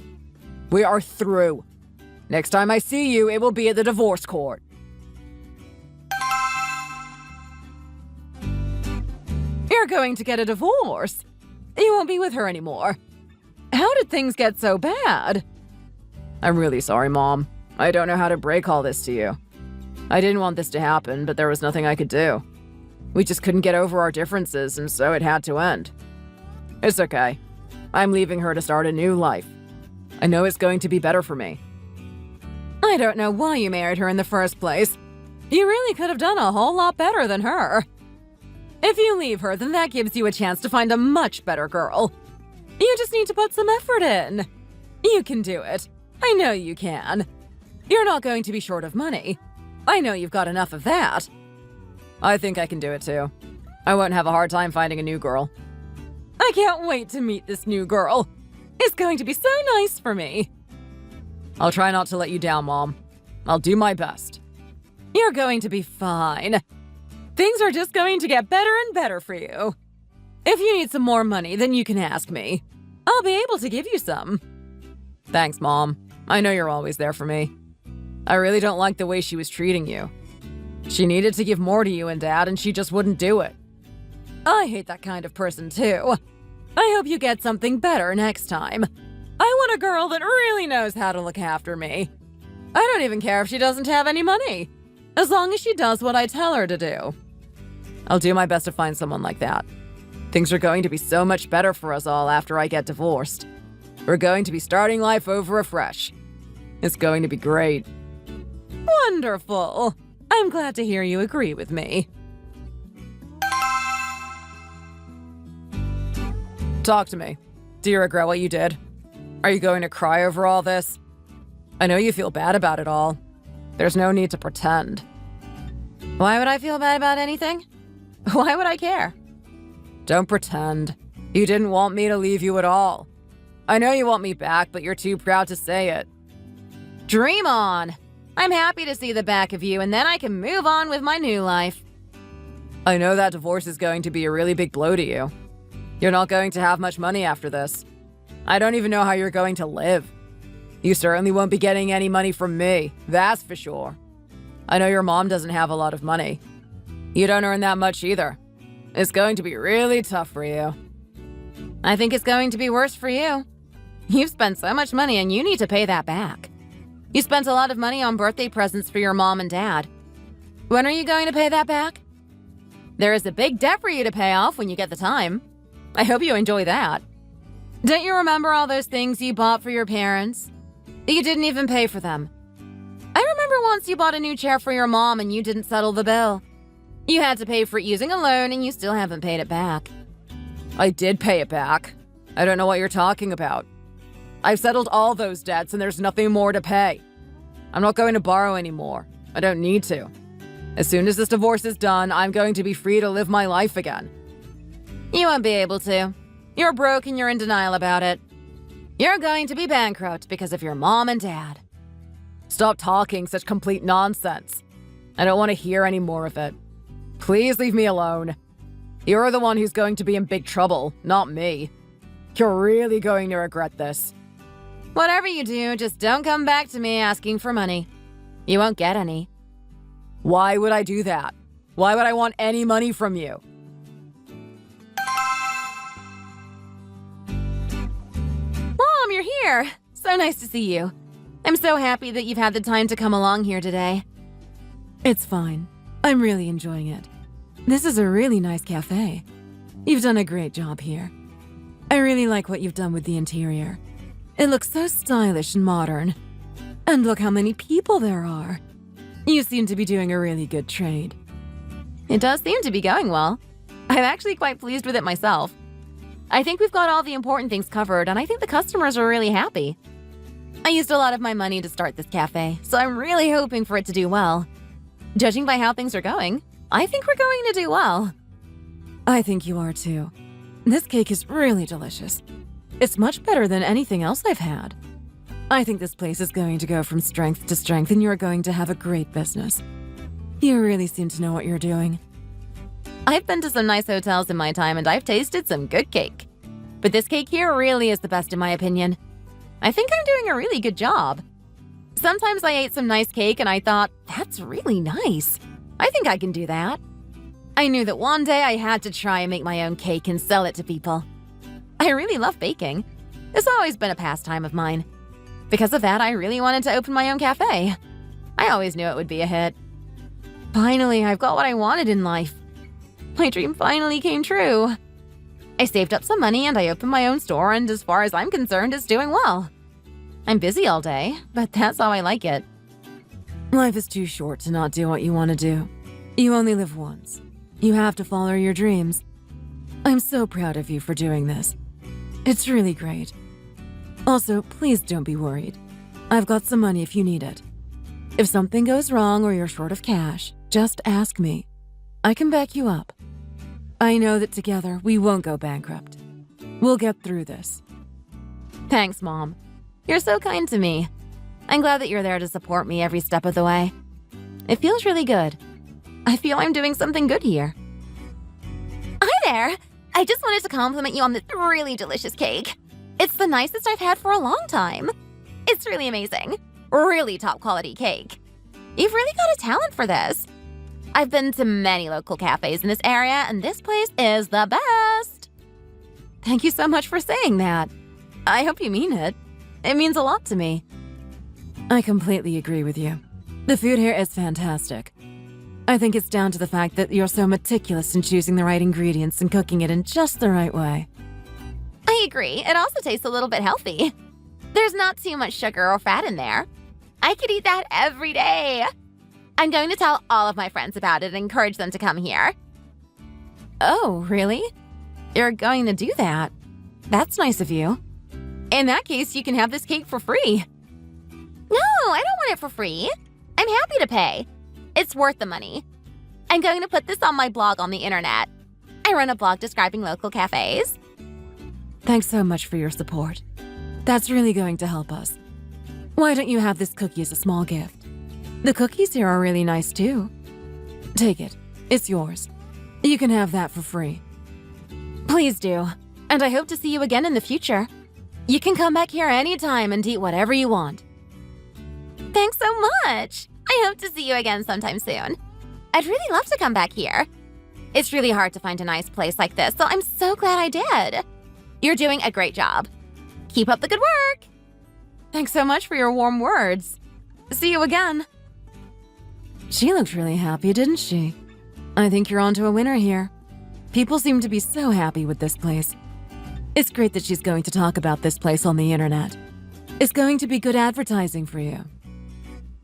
We are through. Next time I see you, it will be at the divorce court. You're going to get a divorce. You won't be with her anymore. How did things get so bad? I'm really sorry, Mom. I don't know how to break all this to you. I didn't want this to happen, but there was nothing I could do. We just couldn't get over our differences, and so it had to end. It's okay. I'm leaving her to start a new life. I know it's going to be better for me. I don't know why you married her in the first place. You really could have done a whole lot better than her. If you leave her, then that gives you a chance to find a much better girl. You just need to put some effort in. You can do it. I know you can. You're not going to be short of money. I know you've got enough of that. I think I can do it too. I won't have a hard time finding a new girl. I can't wait to meet this new girl. It's going to be so nice for me. I'll try not to let you down, Mom. I'll do my best. You're going to be fine. Things are just going to get better and better for you. If you need some more money, then you can ask me. I'll be able to give you some. Thanks, Mom. I know you're always there for me. I really don't like the way she was treating you. She needed to give more to you and Dad, and she just wouldn't do it. I hate that kind of person, too. I hope you get something better next time. I want a girl that really knows how to look after me. I don't even care if she doesn't have any money, as long as she does what I tell her to do. I'll do my best to find someone like that. Things are going to be so much better for us all after I get divorced. We're going to be starting life over afresh. It's going to be great. Wonderful. I'm glad to hear you agree with me. Talk to me. Do you regret what you did? Are you going to cry over all this? I know you feel bad about it all. There's no need to pretend. Why would I feel bad about anything? Why would I care? Don't pretend. You didn't want me to leave you at all. I know you want me back, but you're too proud to say it. Dream on. I'm happy to see the back of you, and then I can move on with my new life. I know that divorce is going to be a really big blow to you. You're not going to have much money after this. I don't even know how you're going to live. You certainly won't be getting any money from me, that's for sure. I know your mom doesn't have a lot of money. You don't earn that much either. It's going to be really tough for you. I think it's going to be worse for you. You've spent so much money and you need to pay that back. You spent a lot of money on birthday presents for your mom and dad. When are you going to pay that back? There is a big debt for you to pay off when you get the time. I hope you enjoy that. Don't you remember all those things you bought for your parents? You didn't even pay for them. I remember once you bought a new chair for your mom and you didn't settle the bill. You had to pay for it using a loan and you still haven't paid it back. I did pay it back. I don't know what you're talking about. I've settled all those debts and there's nothing more to pay. I'm not going to borrow anymore. I don't need to. As soon as this divorce is done, I'm going to be free to live my life again. You won't be able to. You're broke and you're in denial about it. You're going to be bankrupt because of your mom and dad. Stop talking such complete nonsense. I don't want to hear any more of it. Please leave me alone. You're the one who's going to be in big trouble, not me. You're really going to regret this. Whatever you do, just don't come back to me asking for money. You won't get any. Why would I do that? Why would I want any money from you? Mom, you're here! So nice to see you. I'm so happy that you've had the time to come along here today. It's fine. I'm really enjoying it. This is a really nice cafe. You've done a great job here. I really like what you've done with the interior. It looks so stylish and modern. And look how many people there are. You seem to be doing a really good trade. It does seem to be going well. I'm actually quite pleased with it myself. I think we've got all the important things covered, and I think the customers are really happy. I used a lot of my money to start this cafe, so I'm really hoping for it to do well. Judging by how things are going, I think we're going to do well. I think you are too. This cake is really delicious. It's much better than anything else I've had. I think this place is going to go from strength to strength and you're going to have a great business. You really seem to know what you're doing. I've been to some nice hotels in my time and I've tasted some good cake. But this cake here really is the best in my opinion. I think I'm doing a really good job. Sometimes I ate some nice cake and I thought, that's really nice. I think I can do that. I knew that one day I had to try and make my own cake and sell it to people. I really love baking. It's always been a pastime of mine. Because of that, I really wanted to open my own cafe. I always knew it would be a hit. Finally, I've got what I wanted in life. My dream finally came true. I saved up some money and I opened my own store, and as far as I'm concerned, it's doing well. I'm busy all day, but that's how I like it. Life is too short to not do what you want to do. You only live once. You have to follow your dreams. I'm so proud of you for doing this. It's really great. Also, please don't be worried. I've got some money if you need it. If something goes wrong or you're short of cash, just ask me. I can back you up. I know that together we won't go bankrupt. We'll get through this. Thanks, Mom. You're so kind to me. I'm glad that you're there to support me every step of the way. It feels really good. I feel I'm doing something good here. Hi there! I just wanted to compliment you on this really delicious cake. It's the nicest I've had for a long time. It's really amazing. Really top quality cake. You've really got a talent for this. I've been to many local cafes in this area, and this place is the best. Thank you so much for saying that. I hope you mean it. It means a lot to me. I completely agree with you. The food here is fantastic. I think it's down to the fact that you're so meticulous in choosing the right ingredients and cooking it in just the right way. I agree. It also tastes a little bit healthy. There's not too much sugar or fat in there. I could eat that every day. I'm going to tell all of my friends about it and encourage them to come here. Oh, really? You're going to do that? That's nice of you. In that case, you can have this cake for free. No, I don't want it for free. I'm happy to pay. It's worth the money. I'm going to put this on my blog on the internet. I run a blog describing local cafes. Thanks so much for your support. That's really going to help us. Why don't you have this cookie as a small gift? The cookies here are really nice too. Take it. It's yours. You can have that for free. Please do. And I hope to see you again in the future. You can come back here anytime and eat whatever you want. Thanks so much. I hope to see you again sometime soon. I'd really love to come back here. It's really hard to find a nice place like this, so I'm so glad I did. You're doing a great job. Keep up the good work. Thanks so much for your warm words. See you again. She looked really happy, didn't she? I think you're onto a winner here. People seem to be so happy with this place. It's great that she's going to talk about this place on the internet. It's going to be good advertising for you.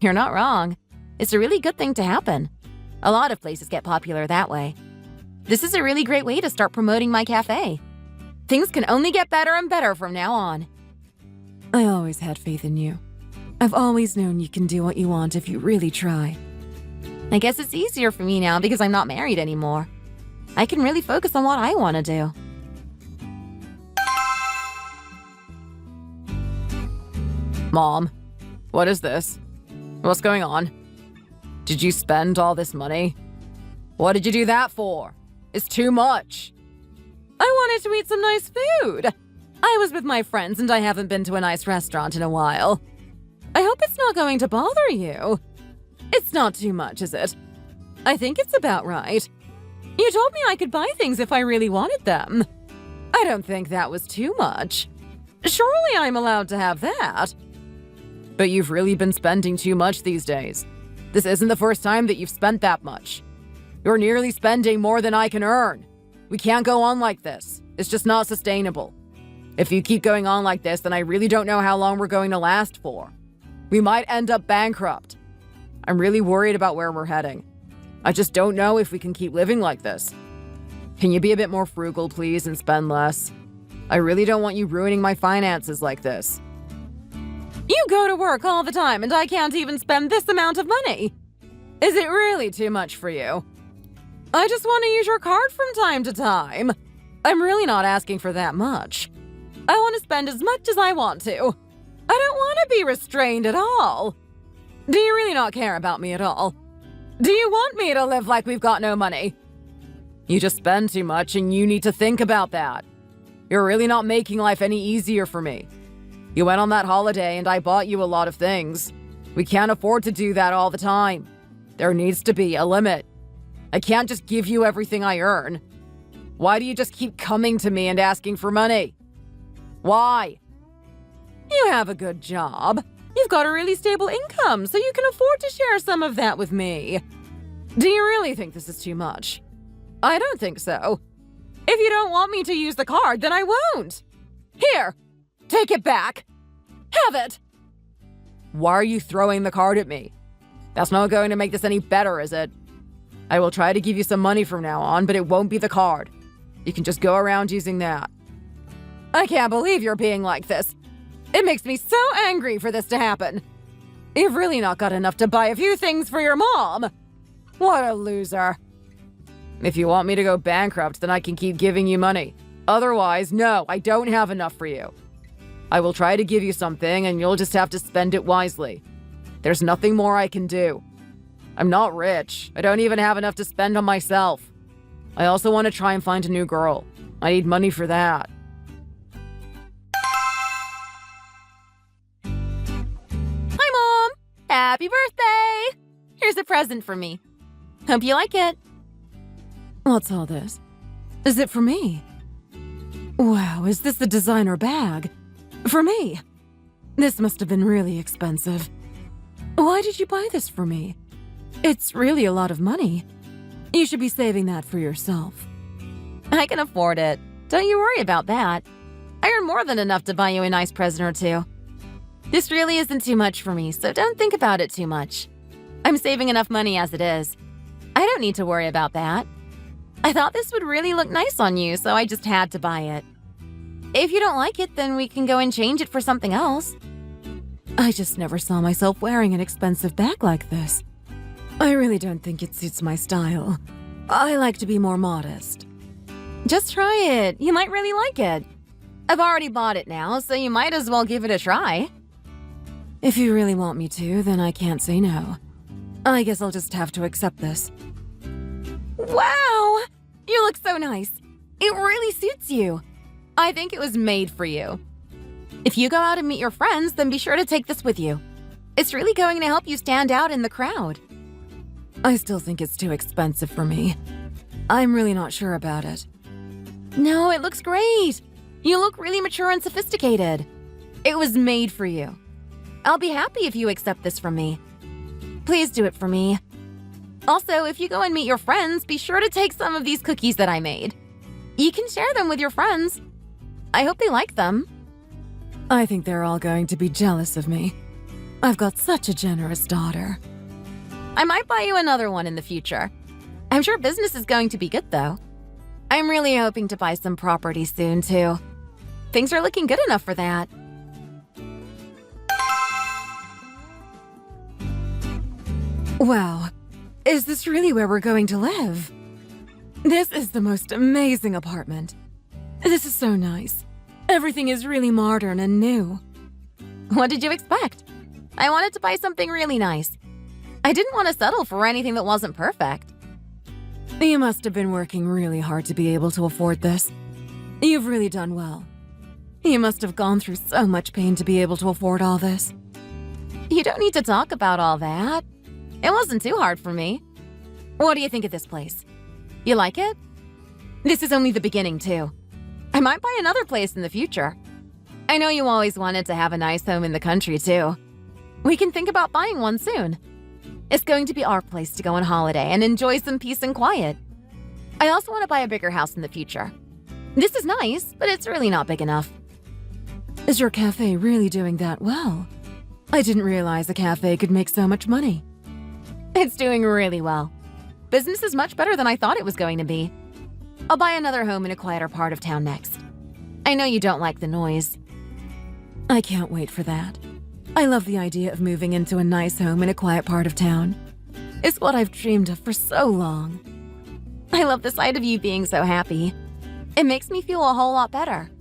You're not wrong. It's a really good thing to happen. A lot of places get popular that way. This is a really great way to start promoting my cafe. Things can only get better and better from now on. I always had faith in you. I've always known you can do what you want if you really try. I guess it's easier for me now because I'm not married anymore. I can really focus on what I want to do. Mom, what is this? What's going on? Did you spend all this money? What did you do that for? It's too much. I wanted to eat some nice food. I was with my friends and I haven't been to a nice restaurant in a while. I hope it's not going to bother you. It's not too much, is it? I think it's about right. You told me I could buy things if I really wanted them. I don't think that was too much. Surely I'm allowed to have that. But you've really been spending too much these days. This isn't the first time that you've spent that much. You're nearly spending more than I can earn. We can't go on like this. It's just not sustainable. If you keep going on like this, then I really don't know how long we're going to last for. We might end up bankrupt. I'm really worried about where we're heading. I just don't know if we can keep living like this. Can you be a bit more frugal, please, and spend less? I really don't want you ruining my finances like this. You go to work all the time and I can't even spend this amount of money. Is it really too much for you? I just want to use your card from time to time. I'm really not asking for that much. I want to spend as much as I want to. I don't want to be restrained at all. Do you really not care about me at all? Do you want me to live like we've got no money? You just spend too much and you need to think about that. You're really not making life any easier for me. You went on that holiday and I bought you a lot of things. We can't afford to do that all the time. There needs to be a limit. I can't just give you everything I earn. Why do you just keep coming to me and asking for money? Why? You have a good job. You've got a really stable income, so you can afford to share some of that with me. Do you really think this is too much? I don't think so. If you don't want me to use the card, then I won't. Here, take it back. Have it. Why are you throwing the card at me? That's not going to make this any better, is it? I will try to give you some money from now on, but it won't be the card. You can just go around using that. I can't believe you're being like this. It makes me so angry for this to happen. You've really not got enough to buy a few things for your mom. What a loser. If you want me to go bankrupt, then I can keep giving you money. Otherwise, no, I don't have enough for you. I will try to give you something, and you'll just have to spend it wisely. There's nothing more I can do. I'm not rich. I don't even have enough to spend on myself. I also want to try and find a new girl. I need money for that. Hi, Mom! Happy birthday! Here's a present for me. Hope you like it. What's all this? Is it for me? Wow, is this a designer bag? For me? This must have been really expensive. Why did you buy this for me? It's really a lot of money. You should be saving that for yourself. I can afford it. Don't you worry about that. I earn more than enough to buy you a nice present or two. This really isn't too much for me, so don't think about it too much. I'm saving enough money as it is. I don't need to worry about that. I thought this would really look nice on you, so I just had to buy it. If you don't like it, then we can go and change it for something else. I just never saw myself wearing an expensive bag like this. I really don't think it suits my style. I like to be more modest. Just try it. You might really like it. I've already bought it now, so you might as well give it a try. If you really want me to, then I can't say no. I guess I'll just have to accept this. Wow! You look so nice. It really suits you. I think it was made for you. If you go out and meet your friends, then be sure to take this with you. It's really going to help you stand out in the crowd. I still think it's too expensive for me. I'm really not sure about it. No, it looks great. You look really mature and sophisticated. It was made for you. I'll be happy if you accept this from me. Please do it for me. Also, if you go and meet your friends, be sure to take some of these cookies that I made. You can share them with your friends. I hope they like them. I think they're all going to be jealous of me. I've got such a generous daughter. I might buy you another one in the future. I'm sure business is going to be good, though. I'm really hoping to buy some property soon, too. Things are looking good enough for that. Wow, is this really where we're going to live? This is the most amazing apartment. This is so nice. Everything is really modern and new. What did you expect? I wanted to buy something really nice. I didn't want to settle for anything that wasn't perfect. You must have been working really hard to be able to afford this. You've really done well. You must have gone through so much pain to be able to afford all this. You don't need to talk about all that. It wasn't too hard for me. What do you think of this place? You like it? This is only the beginning, too. I might buy another place in the future. I know you always wanted to have a nice home in the country, too. We can think about buying one soon. It's going to be our place to go on holiday and enjoy some peace and quiet. I also want to buy a bigger house in the future. This is nice, but it's really not big enough. Is your cafe really doing that well? I didn't realize a cafe could make so much money. It's doing really well. Business is much better than I thought it was going to be. I'll buy another home in a quieter part of town next. I know you don't like the noise. I can't wait for that. I love the idea of moving into a nice home in a quiet part of town. It's what I've dreamed of for so long. I love the sight of you being so happy. It makes me feel a whole lot better.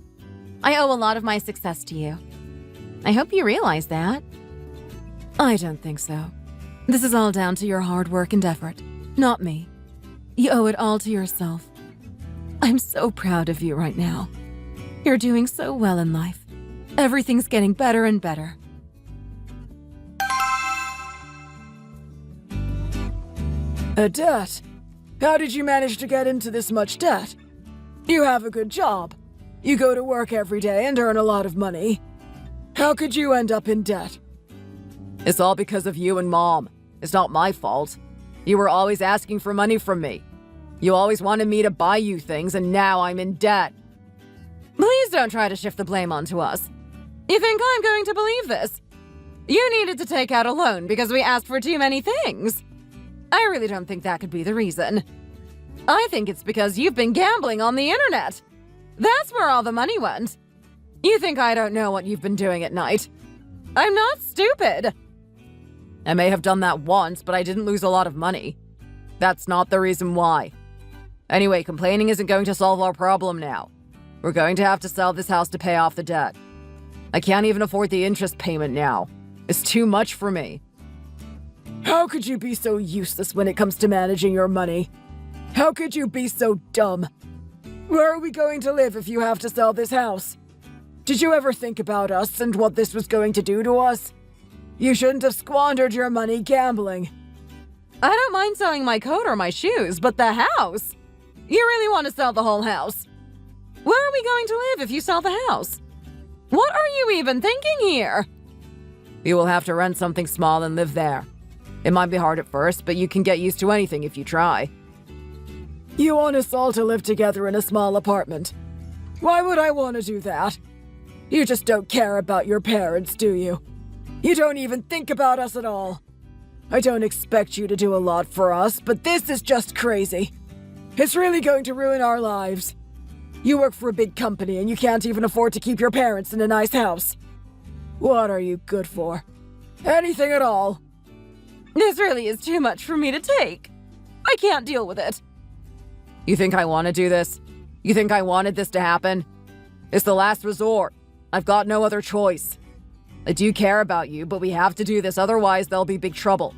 I owe a lot of my success to you. I hope you realize that. I don't think so. This is all down to your hard work and effort, not me. You owe it all to yourself. I'm so proud of you right now. You're doing so well in life. Everything's getting better and better. A debt? How did you manage to get into this much debt? You have a good job. You go to work every day and earn a lot of money. How could you end up in debt? It's all because of you and Mom. It's not my fault. You were always asking for money from me. You always wanted me to buy you things, and now I'm in debt. Please don't try to shift the blame onto us. You think I'm going to believe this? You needed to take out a loan because we asked for too many things. I really don't think that could be the reason. I think it's because you've been gambling on the internet. That's where all the money went. You think I don't know what you've been doing at night? I'm not stupid. I may have done that once, but I didn't lose a lot of money. That's not the reason why. Anyway, complaining isn't going to solve our problem now. We're going to have to sell this house to pay off the debt. I can't even afford the interest payment now. It's too much for me. How could you be so useless when it comes to managing your money? How could you be so dumb? Where are we going to live if you have to sell this house? Did you ever think about us and what this was going to do to us? You shouldn't have squandered your money gambling. I don't mind selling my coat or my shoes, but the house? You really want to sell the whole house? Where are we going to live if you sell the house? What are you even thinking here? You will have to rent something small and live there. It might be hard at first, but you can get used to anything if you try. You want us all to live together in a small apartment. Why would I want to do that? You just don't care about your parents, do you? You don't even think about us at all. I don't expect you to do a lot for us, but this is just crazy. It's really going to ruin our lives. You work for a big company and you can't even afford to keep your parents in a nice house. What are you good for? Anything at all. This really is too much for me to take. I can't deal with it. You think I want to do this? You think I wanted this to happen? It's the last resort. I've got no other choice. I do care about you, but we have to do this, otherwise there'll be big trouble.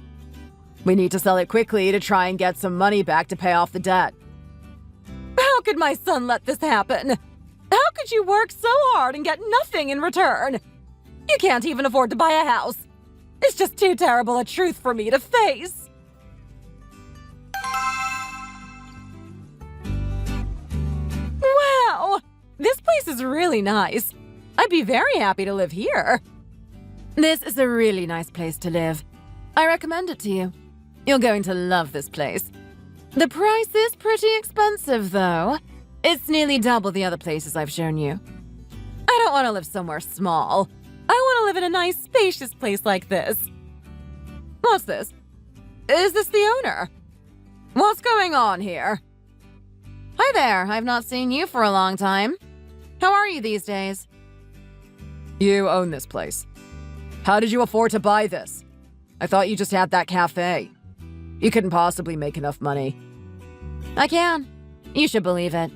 We need to sell it quickly to try and get some money back to pay off the debt. How could my son let this happen? How could you work so hard and get nothing in return? You can't even afford to buy a house. It's just too terrible a truth for me to face. Wow! This place is really nice. I'd be very happy to live here. This is a really nice place to live. I recommend it to you. You're going to love this place. The price is pretty expensive, though. It's nearly double the other places I've shown you. I don't want to live somewhere small. I want to live in a nice, spacious place like this. What's this? Is this the owner? What's going on here? Hi there, I've not seen you for a long time. How are you these days? You own this place. How did you afford to buy this? I thought you just had that cafe. You couldn't possibly make enough money. I can. You should believe it.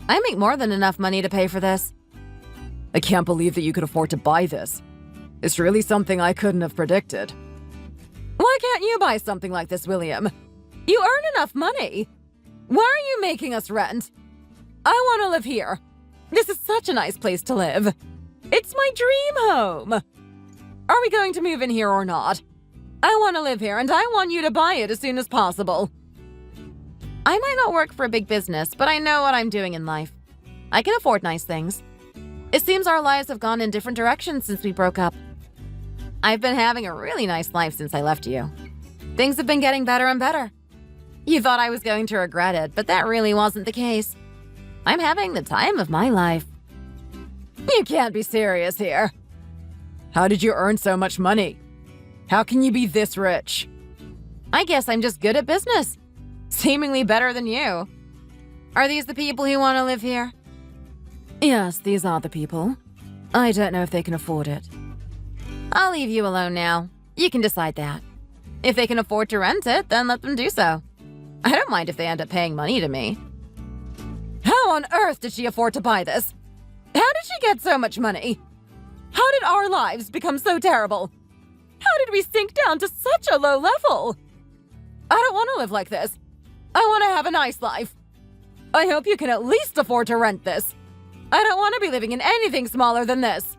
I make more than enough money to pay for this. I can't believe that you could afford to buy this. It's really something I couldn't have predicted. Why can't you buy something like this, William? You earn enough money. Why are you making us rent? I want to live here. This is such a nice place to live. It's my dream home. Are we going to move in here or not? I want to live here and I want you to buy it as soon as possible. I might not work for a big business, but I know what I'm doing in life. I can afford nice things. It seems our lives have gone in different directions since we broke up. I've been having a really nice life since I left you. Things have been getting better and better. You thought I was going to regret it, but that really wasn't the case. I'm having the time of my life. You can't be serious here. How did you earn so much money? How can you be this rich? I guess I'm just good at business. Seemingly better than you. Are these the people who want to live here? Yes, these are the people. I don't know if they can afford it. I'll leave you alone now. You can decide that. If they can afford to rent it, then let them do so. I don't mind if they end up paying money to me. How on earth did she afford to buy this? How did she get so much money? How did our lives become so terrible? How did we sink down to such a low level? I don't want to live like this. I want to have a nice life. I hope you can at least afford to rent this. I don't want to be living in anything smaller than this.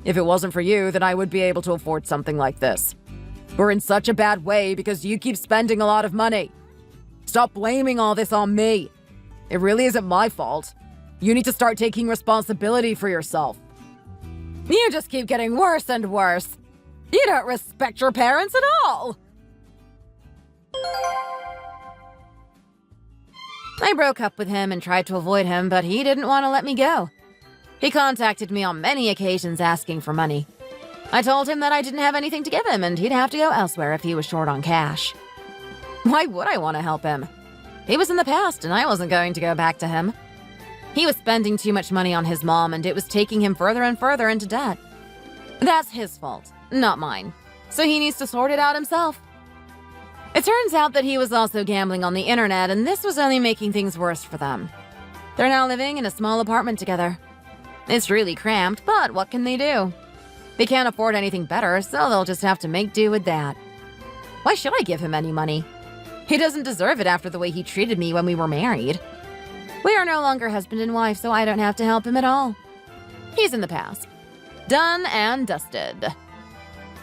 If it wasn't for you, then I would be able to afford something like this. We're in such a bad way because you keep spending a lot of money. Stop blaming all this on me. It really isn't my fault. You need to start taking responsibility for yourself. You just keep getting worse and worse. You don't respect your parents at all. I broke up with him and tried to avoid him, but he didn't want to let me go. He contacted me on many occasions asking for money. I told him that I didn't have anything to give him and he'd have to go elsewhere if he was short on cash. Why would I want to help him? He was in the past and I wasn't going to go back to him. He was spending too much money on his mom, and it was taking him further and further into debt. That's his fault, not mine. So he needs to sort it out himself. It turns out that he was also gambling on the internet, and this was only making things worse for them. They're now living in a small apartment together. It's really cramped, but what can they do? They can't afford anything better, so they'll just have to make do with that. Why should I give him any money? He doesn't deserve it after the way he treated me when we were married. We are no longer husband and wife, so I don't have to help him at all. He's in the past. Done and dusted.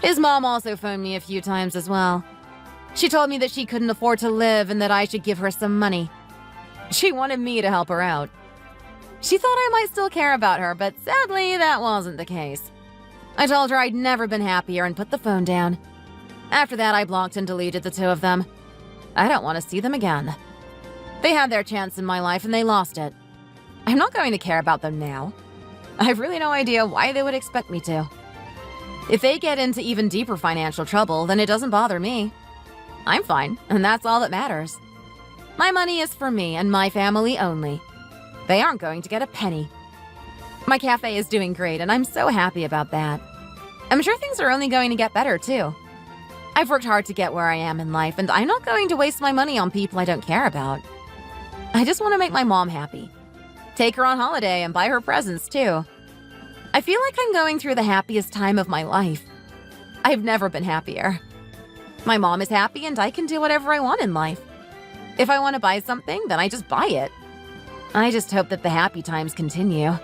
His mom also phoned me a few times as well. She told me that she couldn't afford to live and that I should give her some money. She wanted me to help her out. She thought I might still care about her, but sadly, that wasn't the case. I told her I'd never been happier and put the phone down. After that, I blocked and deleted the two of them. I don't want to see them again. They had their chance in my life and they lost it. I'm not going to care about them now. I have really no idea why they would expect me to. If they get into even deeper financial trouble, then it doesn't bother me. I'm fine, and that's all that matters. My money is for me and my family only. They aren't going to get a penny. My cafe is doing great, and I'm so happy about that. I'm sure things are only going to get better, too. I've worked hard to get where I am in life, and I'm not going to waste my money on people I don't care about. I just want to make my mom happy. Take her on holiday and buy her presents, too. I feel like I'm going through the happiest time of my life. I've never been happier. My mom is happy, and I can do whatever I want in life. If I want to buy something, then I just buy it. I just hope that the happy times continue.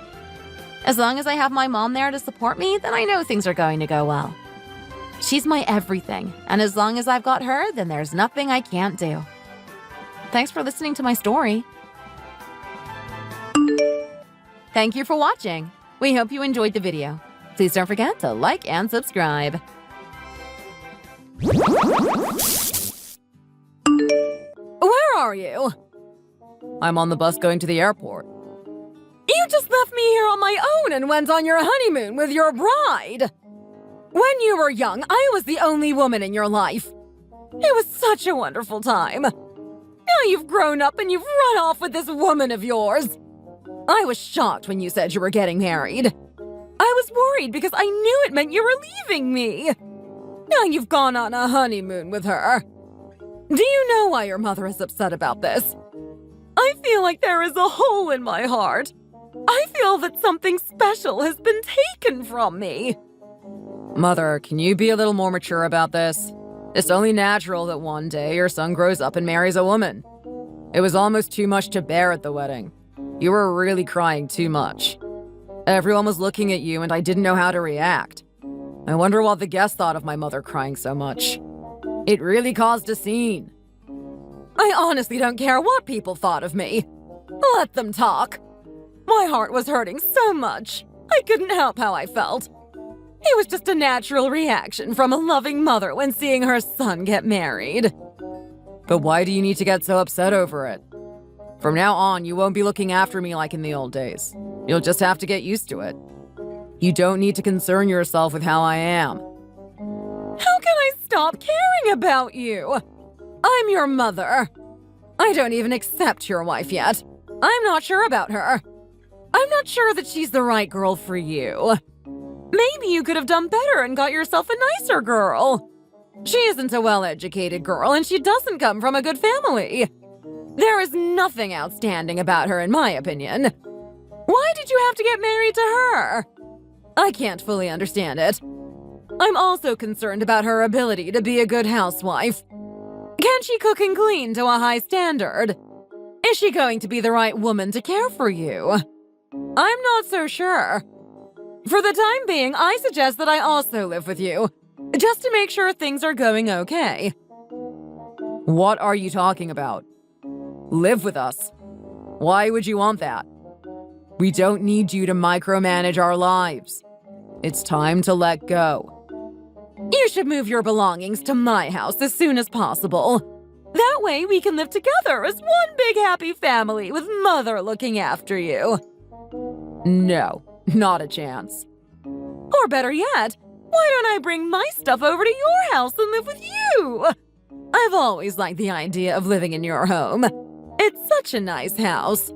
As long as I have my mom there to support me, then I know things are going to go well. She's my everything, and as long as I've got her, then there's nothing I can't do. Thanks for listening to my story. Thank you for watching. We hope you enjoyed the video. Please don't forget to like and subscribe. Where are you? I'm on the bus going to the airport. You just left me here on my own and went on your honeymoon with your bride. When you were young, I was the only woman in your life. It was such a wonderful time. Now you've grown up and you've run off with this woman of yours. I was shocked when you said you were getting married. I was worried because I knew it meant you were leaving me. Now you've gone on a honeymoon with her. Do you know why your mother is upset about this? I feel like there is a hole in my heart. I feel that something special has been taken from me. Mother, can you be a little more mature about this? It's only natural that one day your son grows up and marries a woman. It was almost too much to bear at the wedding. You were really crying too much. Everyone was looking at you and I didn't know how to react. I wonder what the guests thought of my mother crying so much. It really caused a scene. I honestly don't care what people thought of me. Let them talk. My heart was hurting so much. I couldn't help how I felt. It was just a natural reaction from a loving mother when seeing her son get married. But why do you need to get so upset over it? From now on, you won't be looking after me like in the old days. You'll just have to get used to it. You don't need to concern yourself with how I am. How can I stop caring about you? I'm your mother. I don't even accept your wife yet. I'm not sure about her. I'm not sure that she's the right girl for you. Maybe you could have done better and got yourself a nicer girl. She isn't a well-educated girl and she doesn't come from a good family. There is nothing outstanding about her in my opinion. Why did you have to get married to her? I can't fully understand it. I'm also concerned about her ability to be a good housewife. Can she cook and clean to a high standard? Is she going to be the right woman to care for you? I'm not so sure. For the time being, I suggest that I also live with you, just to make sure things are going okay. What are you talking about? Live with us? Why would you want that? We don't need you to micromanage our lives. It's time to let go. You should move your belongings to my house as soon as possible. That way we can live together as one big happy family with Mother looking after you. No, not a chance. Or better yet, why don't I bring my stuff over to your house and live with you? I've always liked the idea of living in your home. It's such a nice house.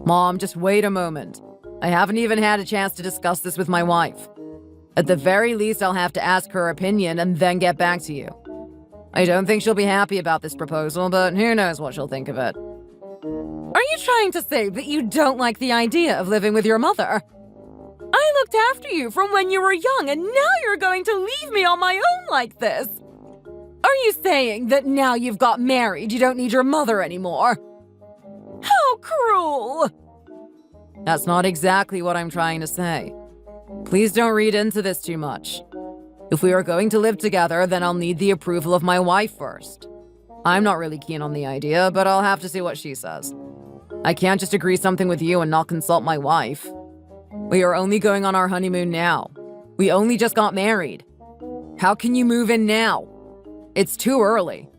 Mom, just wait a moment. I haven't even had a chance to discuss this with my wife. At the very least, I'll have to ask her opinion and then get back to you. I don't think she'll be happy about this proposal, but who knows what she'll think of it. Are you trying to say that you don't like the idea of living with your mother? I looked after you from when you were young, and now you're going to leave me on my own like this. Are you saying that now you've got married, you don't need your mother anymore? How cruel! That's not exactly what I'm trying to say. Please don't read into this too much. If we are going to live together, then I'll need the approval of my wife first. I'm not really keen on the idea, but I'll have to see what she says. I can't just agree something with you and not consult my wife. We are only going on our honeymoon now. We only just got married. How can you move in now? It's too early.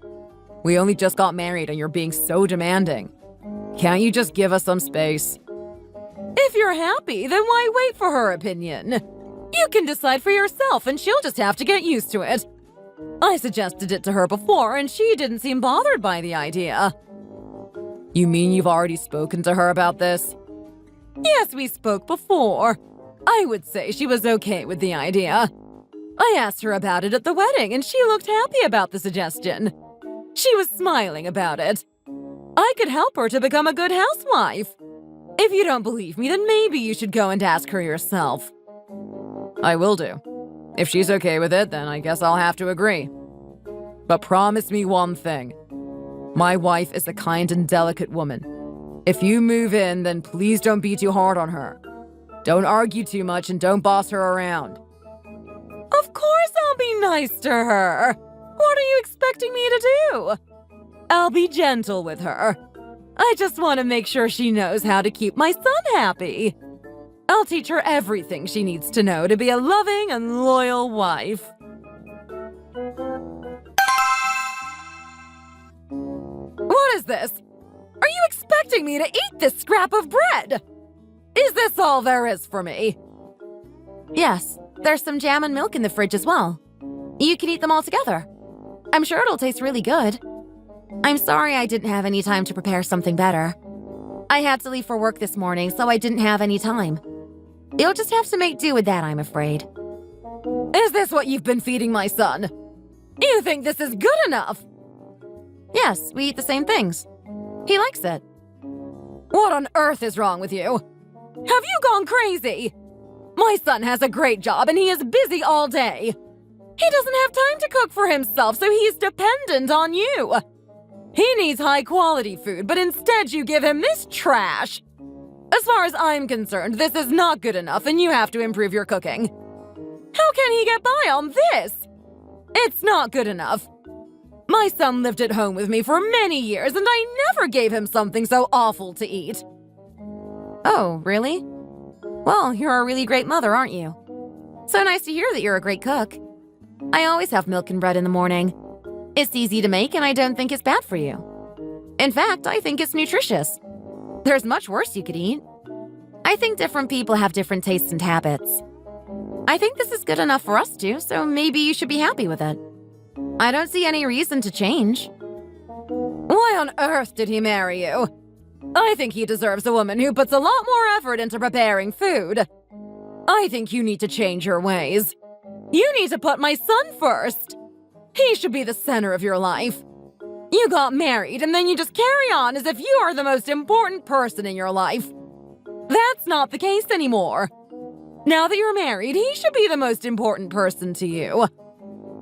We only just got married and you're being so demanding. Can't you just give us some space? If you're happy, then why wait for her opinion? You can decide for yourself and she'll just have to get used to it. I suggested it to her before and she didn't seem bothered by the idea. You mean you've already spoken to her about this? Yes, we spoke before. I would say she was okay with the idea. I asked her about it at the wedding and she looked happy about the suggestion. She was smiling about it. I could help her to become a good housewife. If you don't believe me, then maybe you should go and ask her yourself. I will do. If she's okay with it, then I guess I'll have to agree. But promise me one thing. My wife is a kind and delicate woman. If you move in, then please don't be too hard on her. Don't argue too much and don't boss her around. Of course I'll be nice to her. What are you expecting me to do? I'll be gentle with her. I just want to make sure she knows how to keep my son happy. I'll teach her everything she needs to know to be a loving and loyal wife. What is this? Are you expecting me to eat this scrap of bread? Is this all there is for me? Yes, there's some jam and milk in the fridge as well. You can eat them all together. I'm sure it'll taste really good. I'm sorry I didn't have any time to prepare something better. I had to leave for work this morning, so I didn't have any time. You'll just have to make do with that, I'm afraid. Is this what you've been feeding my son? You think this is good enough? Yes, we eat the same things. He likes it. What on earth is wrong with you? Have you gone crazy? My son has a great job and he is busy all day. He doesn't have time to cook for himself, so he's dependent on you. He needs high-quality food, but instead you give him this trash. As far as I'm concerned, this is not good enough and you have to improve your cooking. How can he get by on this? It's not good enough. My son lived at home with me for many years and I never gave him something so awful to eat. Oh, really? Well, you're a really great mother, aren't you? So nice to hear that you're a great cook. I always have milk and bread in the morning. It's easy to make and I don't think it's bad for you. In fact, I think it's nutritious. There's much worse you could eat. I think different people have different tastes and habits. I think this is good enough for us two, so maybe you should be happy with it. I don't see any reason to change. Why on earth did he marry you? I think he deserves a woman who puts a lot more effort into preparing food. I think you need to change your ways. You need to put my son first. He should be the center of your life. You got married and then you just carry on as if you are the most important person in your life. That's not the case anymore. Now that you're married, he should be the most important person to you.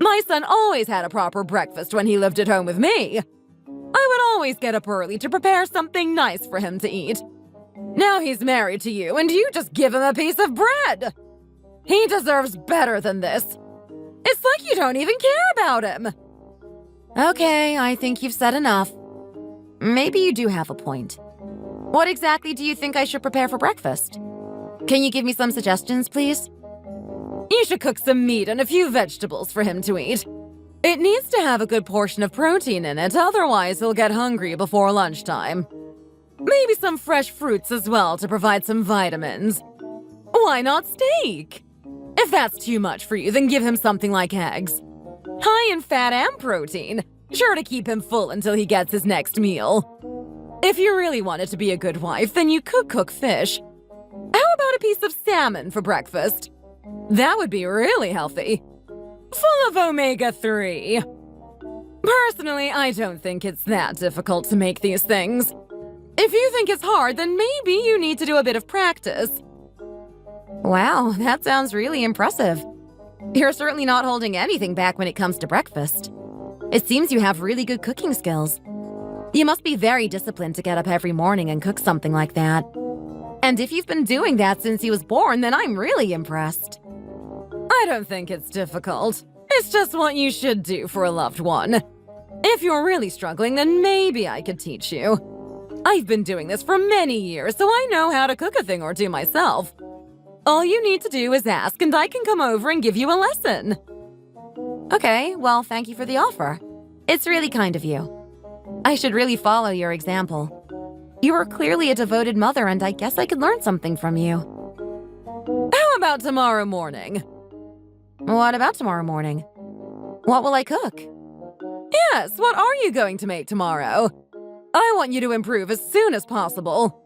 My son always had a proper breakfast when he lived at home with me. I would always get up early to prepare something nice for him to eat. Now he's married to you and you just give him a piece of bread. He deserves better than this. It's like you don't even care about him. Okay, I think you've said enough. Maybe you do have a point. What exactly do you think I should prepare for breakfast? Can you give me some suggestions, please? You should cook some meat and a few vegetables for him to eat. It needs to have a good portion of protein in it, otherwise he'll get hungry before lunchtime. Maybe some fresh fruits as well to provide some vitamins. Why not steak? If that's too much for you, then give him something like eggs. High in fat and protein, sure to keep him full until he gets his next meal. If you really wanted to be a good wife, then you could cook fish. How about a piece of salmon for breakfast? That would be really healthy. Full of omega-3. Personally, I don't think it's that difficult to make these things. If you think it's hard, then maybe you need to do a bit of practice. Wow, that sounds really impressive. You're certainly not holding anything back when it comes to breakfast. It seems you have really good cooking skills. You must be very disciplined to get up every morning and cook something like that. And if you've been doing that since he was born, then I'm really impressed. I don't think it's difficult. It's just what you should do for a loved one. If you're really struggling, then maybe I could teach you. I've been doing this for many years, so I know how to cook a thing or two myself. All you need to do is ask, and I can come over and give you a lesson. Okay, well, thank you for the offer. It's really kind of you. I should really follow your example. You are clearly a devoted mother, and I guess I could learn something from you. How about tomorrow morning? What about tomorrow morning? What will I cook? Yes, what are you going to make tomorrow? I want you to improve as soon as possible.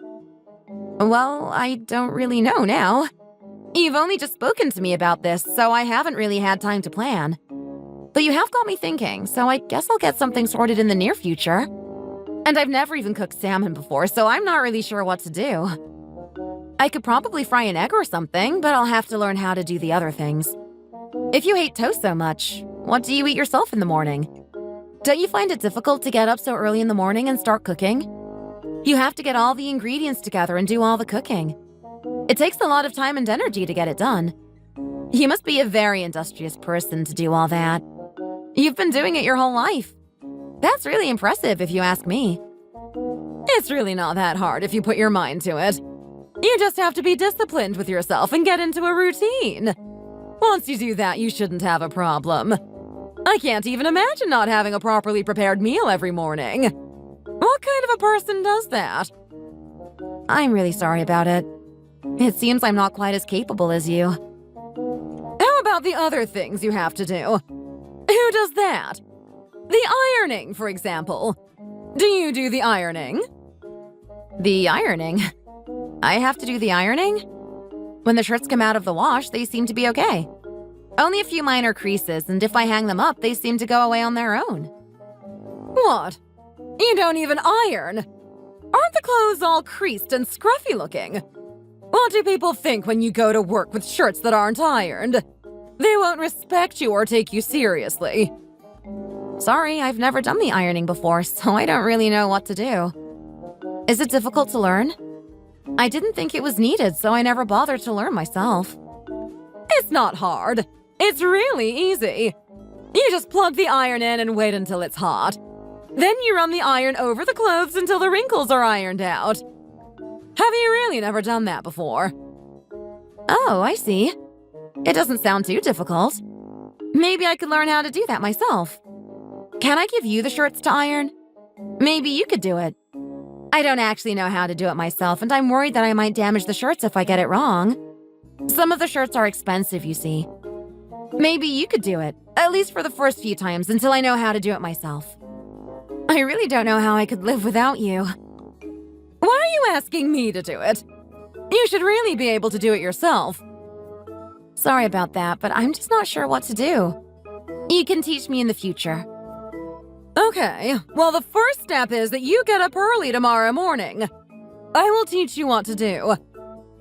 Well, I don't really know now. You've only just spoken to me about this, so I haven't really had time to plan. But you have got me thinking, so I guess I'll get something sorted in the near future. And I've never even cooked salmon before, so I'm not really sure what to do. I could probably fry an egg or something, but I'll have to learn how to do the other things. If you hate toast so much, what do you eat yourself in the morning? Don't you find it difficult to get up so early in the morning and start cooking? You have to get all the ingredients together and do all the cooking. It takes a lot of time and energy to get it done. You must be a very industrious person to do all that. You've been doing it your whole life. That's really impressive if you ask me. It's really not that hard if you put your mind to it. You just have to be disciplined with yourself and get into a routine. Once you do that, you shouldn't have a problem. I can't even imagine not having a properly prepared meal every morning. What kind of a person does that? I'm really sorry about it. It seems I'm not quite as capable as you. How about the other things you have to do? Who does that? The ironing, for example. Do you do the ironing? The ironing? I have to do the ironing? When the shirts come out of the wash, they seem to be okay. Only a few minor creases, and if I hang them up, they seem to go away on their own. What? You don't even iron? Aren't the clothes all creased and scruffy looking? What do people think when you go to work with shirts that aren't ironed? They won't respect you or take you seriously. Sorry, I've never done the ironing before, so I don't really know what to do. Is it difficult to learn? I didn't think it was needed, so I never bothered to learn myself. It's not hard. It's really easy. You just plug the iron in and wait until it's hot. Then you run the iron over the clothes until the wrinkles are ironed out. Have you really never done that before? Oh, I see. It doesn't sound too difficult. Maybe I could learn how to do that myself. Can I give you the shirts to iron? Maybe you could do it. I don't actually know how to do it myself, and I'm worried that I might damage the shirts if I get it wrong. Some of the shirts are expensive, you see. Maybe you could do it, at least for the first few times, until I know how to do it myself. I really don't know how I could live without you. Why are you asking me to do it? You should really be able to do it yourself. Sorry about that, but I'm just not sure what to do. You can teach me in the future. Okay, well, the first step is that you get up early tomorrow morning. I will teach you what to do.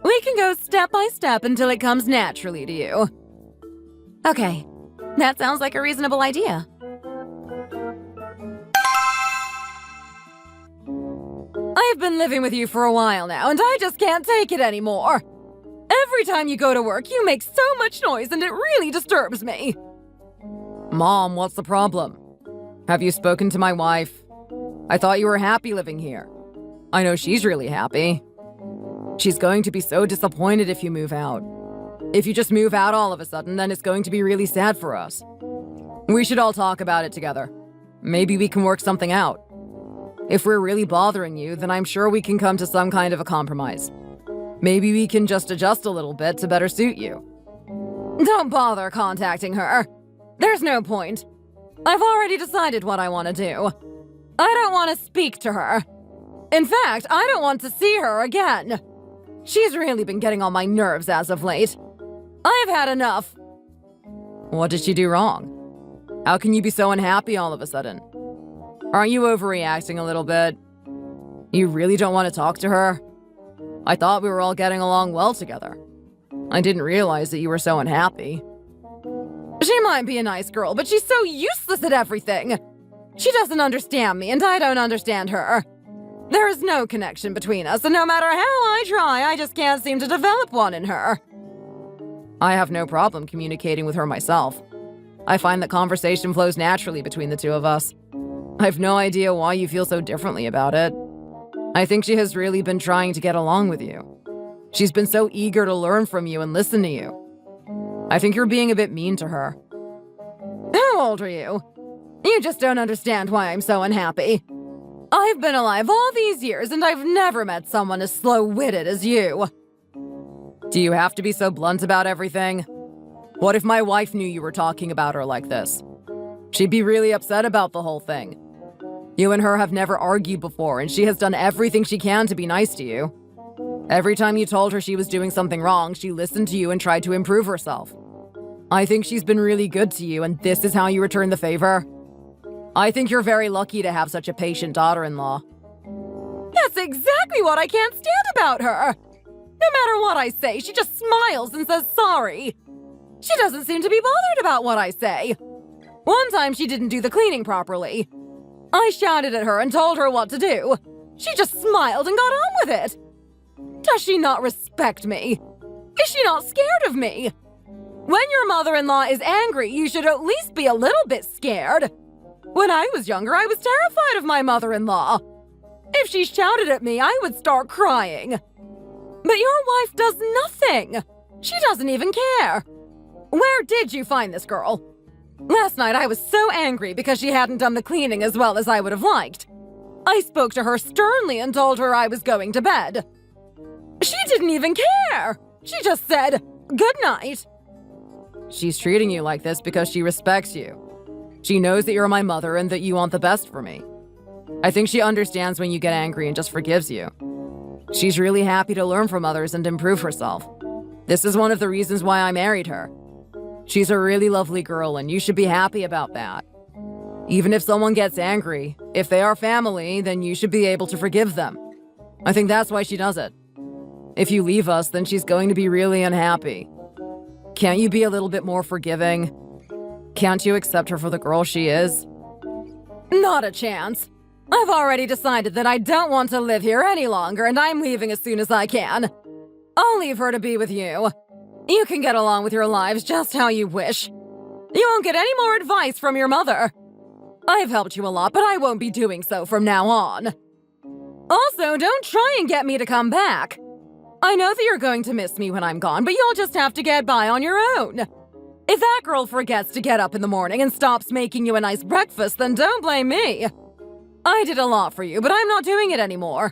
We can go step by step until it comes naturally to you. Okay, that sounds like a reasonable idea. I've been living with you for a while now, and I just can't take it anymore. Every time you go to work, you make so much noise, and it really disturbs me. Mom, what's the problem? Have you spoken to my wife? I thought you were happy living here. I know she's really happy. She's going to be so disappointed if you move out. If you just move out all of a sudden, then it's going to be really sad for us. We should all talk about it together. Maybe we can work something out. If we're really bothering you, then I'm sure we can come to some kind of a compromise. Maybe we can just adjust a little bit to better suit you. Don't bother contacting her. There's no point. I've already decided what I want to do. I don't want to speak to her. In fact, I don't want to see her again. She's really been getting on my nerves as of late. I've had enough. What did she do wrong? How can you be so unhappy all of a sudden? Aren't you overreacting a little bit? You really don't want to talk to her? I thought we were all getting along well together. I didn't realize that you were so unhappy. She might be a nice girl, but she's so useless at everything. She doesn't understand me, and I don't understand her. There is no connection between us, and no matter how I try, I just can't seem to develop one in her. I have no problem communicating with her myself. I find that conversation flows naturally between the two of us. I have no idea why you feel so differently about it. I think she has really been trying to get along with you. She's been so eager to learn from you and listen to you. I think you're being a bit mean to her. How old are you? You just don't understand why I'm so unhappy. I've been alive all these years and I've never met someone as slow-witted as you. Do you have to be so blunt about everything? What if my wife knew you were talking about her like this? She'd be really upset about the whole thing. You and her have never argued before, and she has done everything she can to be nice to you. Every time you told her she was doing something wrong, she listened to you and tried to improve herself. I think she's been really good to you, and this is how you return the favor. I think you're very lucky to have such a patient daughter-in-law. That's exactly what I can't stand about her. No matter what I say, she just smiles and says sorry. She doesn't seem to be bothered about what I say. One time she didn't do the cleaning properly. I shouted at her and told her what to do. She just smiled and got on with it. Does she not respect me? Is she not scared of me? When your mother-in-law is angry, you should at least be a little bit scared. When I was younger, I was terrified of my mother-in-law. If she shouted at me, I would start crying. But your wife does nothing. She doesn't even care. Where did you find this girl? Last night I was so angry because she hadn't done the cleaning as well as I would have liked. I spoke to her sternly and told her I was going to bed. She didn't even care. She just said, "Good night." She's treating you like this because she respects you. She knows that you're my mother and that you want the best for me. I think she understands when you get angry and just forgives you. She's really happy to learn from others and improve herself. This is one of the reasons why I married her. She's a really lovely girl, and you should be happy about that. Even if someone gets angry, if they are family, then you should be able to forgive them. I think that's why she does it. If you leave us, then she's going to be really unhappy. Can't you be a little bit more forgiving? Can't you accept her for the girl she is? Not a chance. I've already decided that I don't want to live here any longer, and I'm leaving as soon as I can. I'll leave her to be with you. You can get along with your lives just how you wish. You won't get any more advice from your mother. I've helped you a lot, but I won't be doing so from now on. Also, don't try and get me to come back. I know that you're going to miss me when I'm gone, but you'll just have to get by on your own. If that girl forgets to get up in the morning and stops making you a nice breakfast, then don't blame me. I did a lot for you, but I'm not doing it anymore.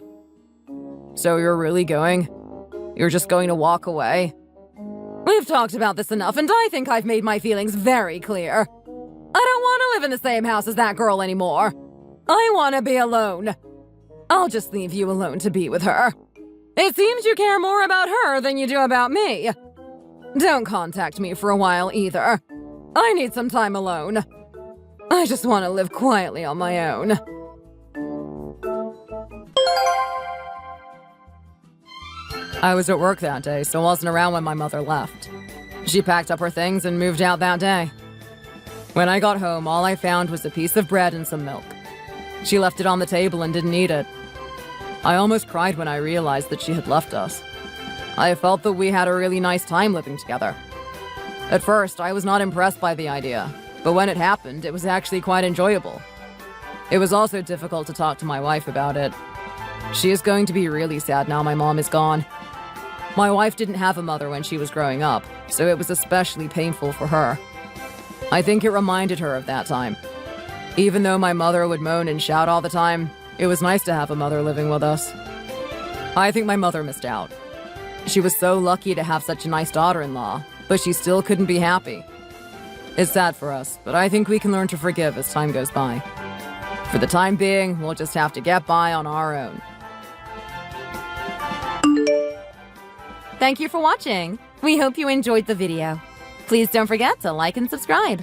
So you're really going? You're just going to walk away? We've talked about this enough, and I think I've made my feelings very clear. I don't want to live in the same house as that girl anymore. I want to be alone. I'll just leave you alone to be with her. It seems you care more about her than you do about me. Don't contact me for a while either. I need some time alone. I just want to live quietly on my own. I was at work that day, so wasn't around when my mother left. She packed up her things and moved out that day. When I got home, all I found was a piece of bread and some milk. She left it on the table and didn't eat it. I almost cried when I realized that she had left us. I felt that we had a really nice time living together. At first, I was not impressed by the idea, but when it happened, it was actually quite enjoyable. It was also difficult to talk to my wife about it. She is going to be really sad now my mom is gone. My wife didn't have a mother when she was growing up, so it was especially painful for her. I think it reminded her of that time. Even though my mother would moan and shout all the time, it was nice to have a mother living with us. I think my mother missed out. She was so lucky to have such a nice daughter-in-law, but she still couldn't be happy. It's sad for us, but I think we can learn to forgive as time goes by. For the time being, we'll just have to get by on our own. Thank you for watching. We hope you enjoyed the video. Please don't forget to like and subscribe.